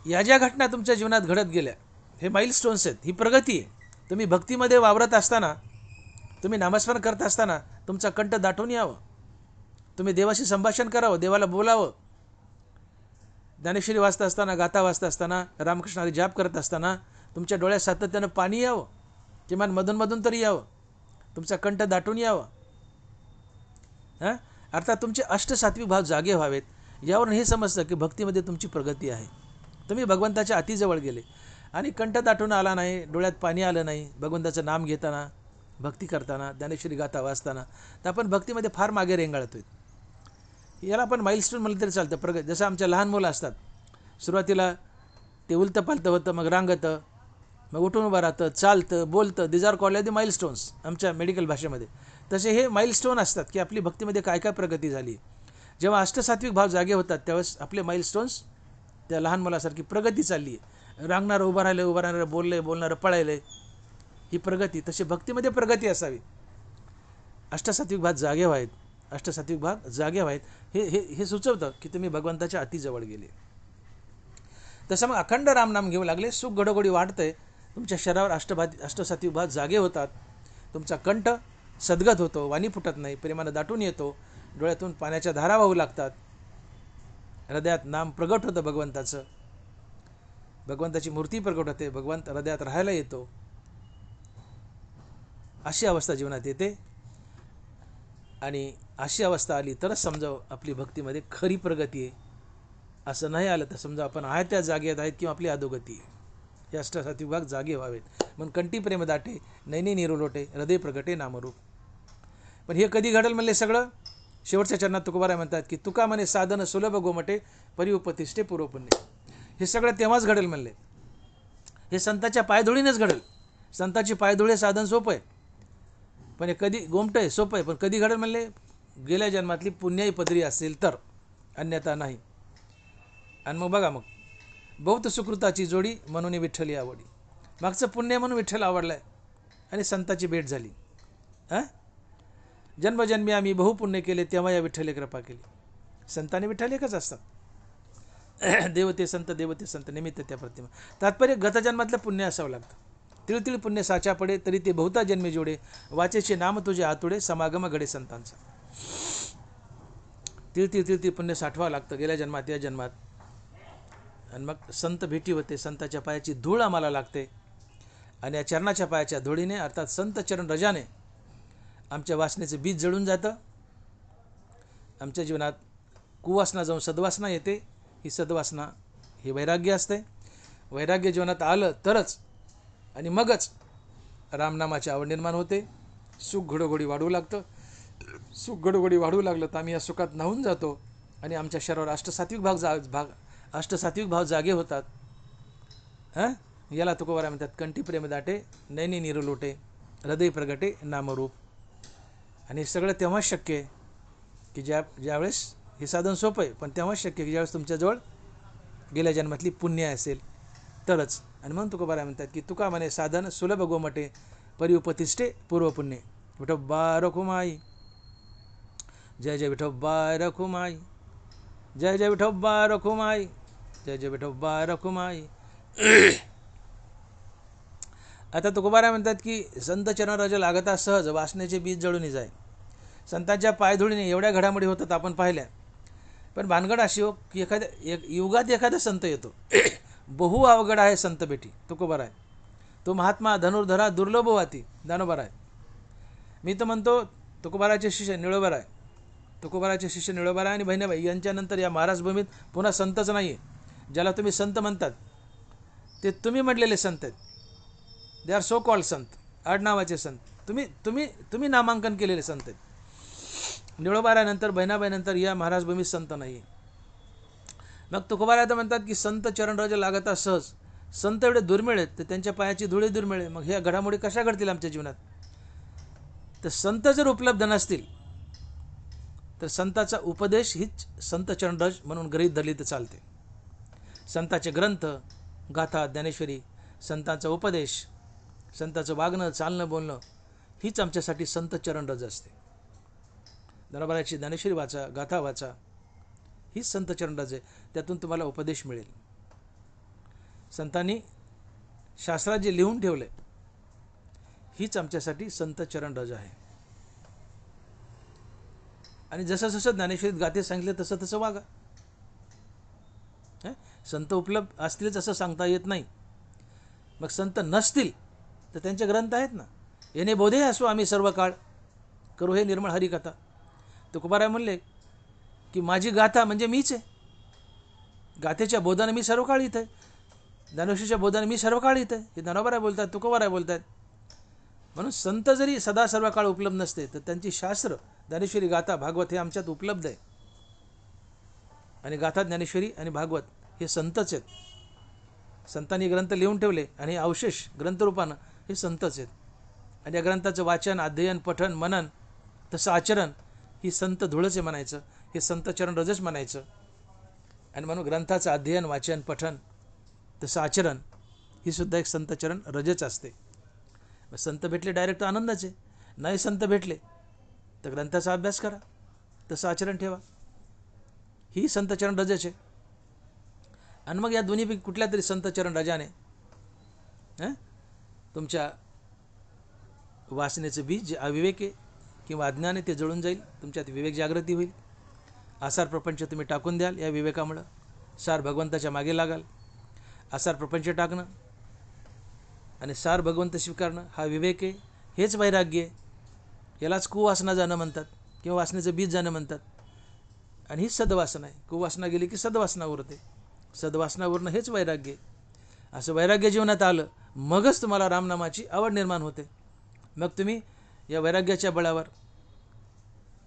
या ज्या घटना तुमच्या जीवनात घडत गेल्या, हे माइलस्टोन्स आहेत, ही प्रगती आहे. तुम्ही भक्तीमध्ये वावरत असताना, तुम्ही नामस्मरण करत असताना तुमचा कंठ दाटून यावं, तुम्ही देवाशी संभाषण करावं, देवाला बोलावं, ज्ञानेश्वरी वाचता असताना, गाथा वाचता असताना, रामकृष्ण हरी जाप करत असताना तुमच्या डोळ्यात सातत्यानं पाणी यावं, किमान मधून तरी यावं, तुमचा कंठ दाटून यावं. अर्थात तुमचे अष्टसात्विक भाव जागे व्हावेत. यावरून हे समजतं की भक्तीमध्ये तुमची प्रगती आहे. तुम्ही भगवंताच्या अतिजवळ गेले आणि कंठ दाटून आला नाही, डोळ्यात पाणी आलं नाही, भगवंताचं नाम घेताना, भक्ती करताना, ज्ञानेश्वरी गाथा वाचताना, तर आपण भक्तीमध्ये फार मागे रेंगाळतोय. याला आपण माइलस्टोन म्हणलं तरी चालतं. प्रगती. जसं आमच्या लहान मुलं असतात, सुरुवातीला ते उलतं पालतं होतं, मग रांगतं, मग उठून उभं राहतं, चालतं, बोलतं. These are called the milestones आमच्या मेडिकल भाषेमध्ये. तसे हे माइलस्टोन असतात की आपली भक्तीमध्ये काय काय प्रगती झाली. जेव्हा अष्टसात्विक भाव जागे होतात त्यावेळेस आपले माइलस्टोन्स त्या लहान मुलासारखी प्रगती चालली आहे. रांगणारं उभं राहिलं, बोलणारं पळायलं, ही प्रगती. तशी भक्तीमध्ये प्रगती असावी. अष्टसात्विक भाग जागे व्हावेत, अष्टसात्विक भाग जागे व्हावेत, हे सुचवतं की तुम्ही भगवंताच्या अतिजवळ गेले. तसं मग अखंड रामनाम घेऊ लागले, सुख घडोघडी वाढतंय, तुमच्या शरीरावर अष्टसात्विक भाग जागे होतात, तुमचा कंठ सद्गत होतो, वाणी फुटत नाही, प्रेमानं दाटून येतो, डोळ्यातून पाण्याच्या धारा वाहू लागतात, हृदयात नाम प्रगट होतं भगवंताचं, भगवंताची मूर्ती प्रगट होते, भगवंत हृदयात राहायला येतो. अशी अवस्था जीवनात येते. आणि अशी अवस्था आली तरच समजावं आपली भक्तीमध्ये खरी प्रगती आहे. असं नाही आलं तर समजा आपण आहे त्या जागेत आहेत किंवा आपली अधोगती आहे. हे अष्टसात्विक भाग जागे व्हावेत. म्हणून कंठी प्रेम दाटे नैनी नीर लोटे, हृदय प्रगटे नामरूप. पण हे कधी घडेल म्हणले सगळं? शेवटच्या चरणात तुकोबाराय म्हणतात की तुका म्हणे साधन सुलभ गोमटे, परिउपतिष्ठे पूर्वपुण्य. हे सगळं तेव्हाच घडेल म्हणले. हे संतांच्या पायधुळीनेच घडेल. संतांची पायधुळे साधन सोपं आहे, पण हे कधी गोमटं आहे, सोपं आहे, पण कधी घडेल म्हणले? गेल्या जन्मातली पुण्याई पदरी असेल तर, अन्यथा नाही. आणि मग बघा, मग बहुत सुकृताची जोडी म्हणून विठ्ठली आवडी. मागचं पुण्य म्हणून विठ्ठल आवडलाय आणि संताची भेट झाली. जन्मजन्मी आम्ही बहुपुण्य केले तेव्हा या विठ्ठले कृपा केली. संतांनी विठ्ठल एकच असतात. देवते संत निमित्त त्या प्रतिमा. तात्पर्य गतजन्मातलं पुण्य असावं लागतं. तिळतिळ पुण्य साचा पडे तरी ते बहुता जन्मी जोडे, वाचेचे नाम तुझे आतुडे, समागम घडे संतांचा. तिळतिळ पुण्य साठवावं लागतं गेल्या जन्मात, या जन्मात. आणि मग संत भेटी होते, संताच्या पायाची धूळ आम्हाला लागते. आणि या चरणाच्या पायाच्या धुळीने, अर्थात संत चरण रजाने आमच्या वासनेचं बीज जळून जातं. आमच्या जीवनात कुवासना जाऊन सद्वासना येते. ही सद्वासना हे वैराग्य असते. वैराग्य जीवनात आलं तरच आणि मगच रामनामाची आवड निर्माण होते. सुख घडोघडी वाढू लागतं. सुख घडोघडी वाढू लागलं तर आम्ही या सुखात न्हावून जातो आणि आमच्या शरीरावर अष्टसात्विक भाव जागे होतात. याला तुकोबाराय म्हणतात कंठी प्रेम दाटे नैनी नीर लोटे, हृदय प्रगटे नामरूप. आणि सगळं तेव्हाच शक्य आहे की ज्यावेळेस हे साधन सोपं आहे, पण तेव्हाच शक्य की ज्यावेळेस तुमच्याजवळ गेल्या जन्मातली पुण्य असेल तरच. आणि म्हणून तुकोबाराय म्हणतात की तुका म्हणे साधन सुलभ गोमटे परिउपतिष्ठे पूर्वपुण्य. विठोबा रखुमाई, जय जय विठोबा रखुमाई, जय जय विठोबा रखुमाई, जय जय विठोबा रखुमाई. आता तुकोबाराय म्हणतात की संत चरणराज लागता सहज वासनेचे बीज जळून जाय. संतांच्या पायधुळीने एवढ्या घडामोडी होतात आपण पाहिल्या, पण भानगड अशी हो की युगात एखादा संत येतो. बहु अवघड आहे संत भेटी. तुकोबाराय तो महात्मा धनुर्धरा दुर्लभ वाती दानोबाराय. मी तर म्हणतो तुकोबारायचे शिष्य निळोबाराय, तुकोबारायचे शिष्य निळोबाराय आणि बहिणाबाई यांच्यानंतर या महाराज भूमीत पुन्हा संतच नाही आहे. ज्याला तुम्ही संत म्हणतात ते तुम्ही म्हटलेले संत आहेत. दे आर सो कॉल्ड संत, आडनावाचे संत, तुम्ही नामांकन केलेले संत आहेत. निळोबारायनंतर बहिणाबाईनंतर या महाराज भूमीत संत नाही. मग तुकोबाराय तर म्हणतात की संत चरणराज लागता सहज. संत एवढे दुर्मिळ आहेत तर त्यांच्या पायाची धुळे दुर्मिळ आहे. मग ह्या घडामोडी कशा घडतील आमच्या जीवनात? तर संत जर उपलब्ध नसतील तर संताचा उपदेश हीच संत चरणराज म्हणून गृहीत धरली तर चालते. संताचे ग्रंथ, गाथा, ज्ञानेश्वरी, संतांचा उपदेश, संताचं वागणं, चालणं, बोलणं हीच आमच्यासाठी संत चरणराज असते. दानोबाराची ज्ञानेश्वरी वाचा, गाथा वाचा, हीच संत चरणराज आहे. त्यातून तुम्हाला उपदेश मिळेल. संतांनी शास्त्रात जे लिहून ठेवले हीच आमच्यासाठी संत चरणराज आहे. आणि जसं जसं ज्ञानेश्वरीत गाथे सांगितले तसं तसं वागा. संत उपलब्ध असतीलच असं सांगता येत नाही. मग संत नसतील तर त्यांचे ग्रंथ आहेत ना. येणे बोधे असो आम्ही सर्व काळ, करू हे निर्मळ हरिकथा. तुकोबाराय म्हणले की माझी गाथा म्हणजे मीच आहे. गाथेच्या बोधाने मी सर्व काळ इथं आहे. ज्ञानेश्वरीच्या बोधाने मी सर्व काळ इथं आहे. हे दानोबाराय बोलतात, तुकोबाराय बोलतात. म्हणून संत जरी सदा सर्व काळ उपलब्ध नसते तर त्यांची शास्त्र ज्ञानेश्वरी, गाथा, भागवत हे आमच्यात उपलब्ध आहे. आणि गाथा, ज्ञानेश्वरी आणि भागवत हे संतच आहेत. संतांनी ग्रंथ लिहून ठेवले आणि अवशेष ग्रंथरूपानं हे संतच आहेत. आणि या ग्रंथाचं वाचन, अध्ययन, पठन, मनन, तसं आचरण ही संत धुळच आहे म्हणायचं. हे संत चरणराजच म्हणायचं. आणि म्हणून ग्रंथाचं अध्ययन, वाचन, पठन, तसं आचरण ही सुद्धा एक संत चरण रजच असते. संत भेटले डायरेक्ट आनंदच आहे. नाही संत भेटले तर ग्रंथाचा अभ्यास करा, तसं आचरण ठेवा, ही संत चरण रजच आहे. आणि मग या दोन्हीपैकी कुठल्या तरी संत चरण राजाने तुमच्या वासनेचं बीज जे अविवेक आहे किंवा अज्ञान आहे ते जळून जाईल. तुमच्यात विवेक जागृती होईल. आसार प्रपंच तुम्ही टाकून द्याल या विवेकामुळं. सार भगवंताच्या मागे लागाल. आसार प्रपंच टाकणं आणि सार भगवंत स्वीकारणं हा विवेक आहे. हेच वैराग्य आहे. यालाच कुवासना जाणं म्हणतात किंवा वासनेचं बीज जाणं म्हणतात. आणि ही सद्वासना आहे. कुवासना गेली की सद्वासना उरते. सद्वासना उरणं हेच वैराग्य आहे. असं वैराग्य जीवनात आलं मगच तुम्हाला रामनामाची आवड निर्माण होते. मग तुम्ही या वैराग्याच्या बळावर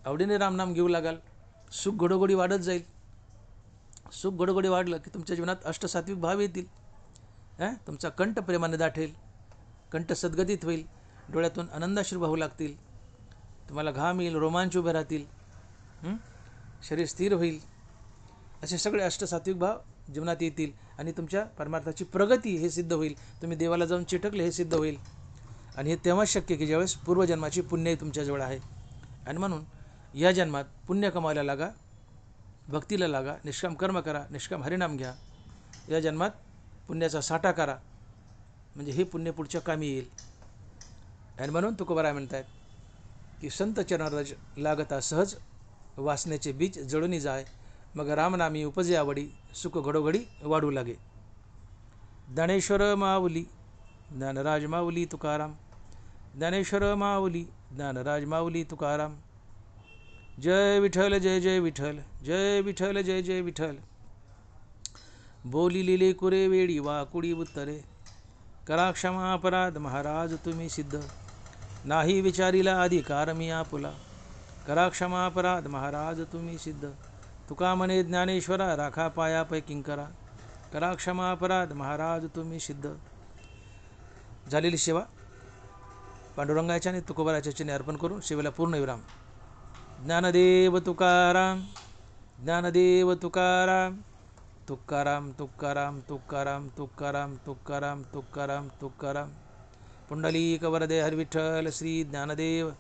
आवडीने रामनाम घेऊ लागाल. सुख घडोघडी वाढत जाईल. सुख घडोघडी वाढलं की तुमच्या जीवनात अष्टसात्विक भाव येतील. तुमचा कंठ प्रेमाने दाटेल. कंठ सद्गतीत होईल. डोळ्यातून आनंदाश्रू वाहू लागतील. तुम्हाला घाम येईल, रोमांच उभे राहतील. शरीर स्थिर होईल. असे सगळे अष्टसात्विक भाव जीवनात येतील आणि तुमच्या परमार्थाची प्रगती हे सिद्ध होईल. तुम्ही देवाला जाऊन चिटकले हे सिद्ध होईल. आणि हे तेव्हाच शक्य की ज्यावेळेस पूर्वजन्माची पुण्य तुमच्याजवळ आहे. आणि म्हणून या जन्मात पुण्य कमावायला लागा, भक्तीला लागा, निष्काम कर्म करा, निष्काम हरिनाम घ्या. या जन्मात पुण्याचा साठा करा म्हणजे हे पुण्य पुढच्या कामी येईल. आणि म्हणून तुकोबाराय म्हणतात की संत चरणराज लागता सहज वासनेचे बीज जळूनी जाय. मग रामनामी उपजे आवडी सुख घडोघडी वाढू लागे. ज्ञानेश्वर माऊली ज्ञानराज माऊली तुकाराम. ज्ञानेश्वर माऊली ज्ञानराज माऊली तुकाराम. जय विठ्ठल जय जय विठ्ठल, जय विठ्ठल जय जय विठ्ठल. बोली लिले कुरे वेळी वाकुडी उत्तरे. करा क्षमा अपराध महाराज तुम्ही सिद्ध. नाही विचारिला अधिकार मी आपुला. करा क्षमा अपराध महाराज तुम्ही सिद्ध. तुका म्हणे ज्ञानेश्वरा राखा पाया पै किंकरा. करा क्षमा अपराध महाराज तुम्ही सिद्ध. झालेली सेवा पांडुरंगाच्या आणि तुकोबाराच्या चरणी अर्पण करून सेवेला पूर्ण विराम. ज्ञानदेव तुकाराम ज्ञानदेव तुकाराम तुकाराम तुकाराम तुकाराम तुकाराम तुकाराम तुकाराम तुकाराम पुंडलीक वरदे हरिविठ्ठल श्री ज्ञानदेव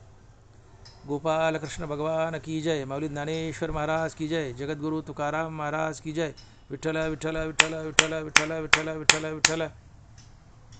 गोपाल कृष्ण भगवान की जय। माऊली ज्ञानेश्वर महाराज की जय। जगद्गुरु तुकाराम महाराज की जय। विठ्ठल विठ्ठल विठ्ठल विठ्ठल विठ्ठल विठ्ठल विठ्ठल विठ्ठल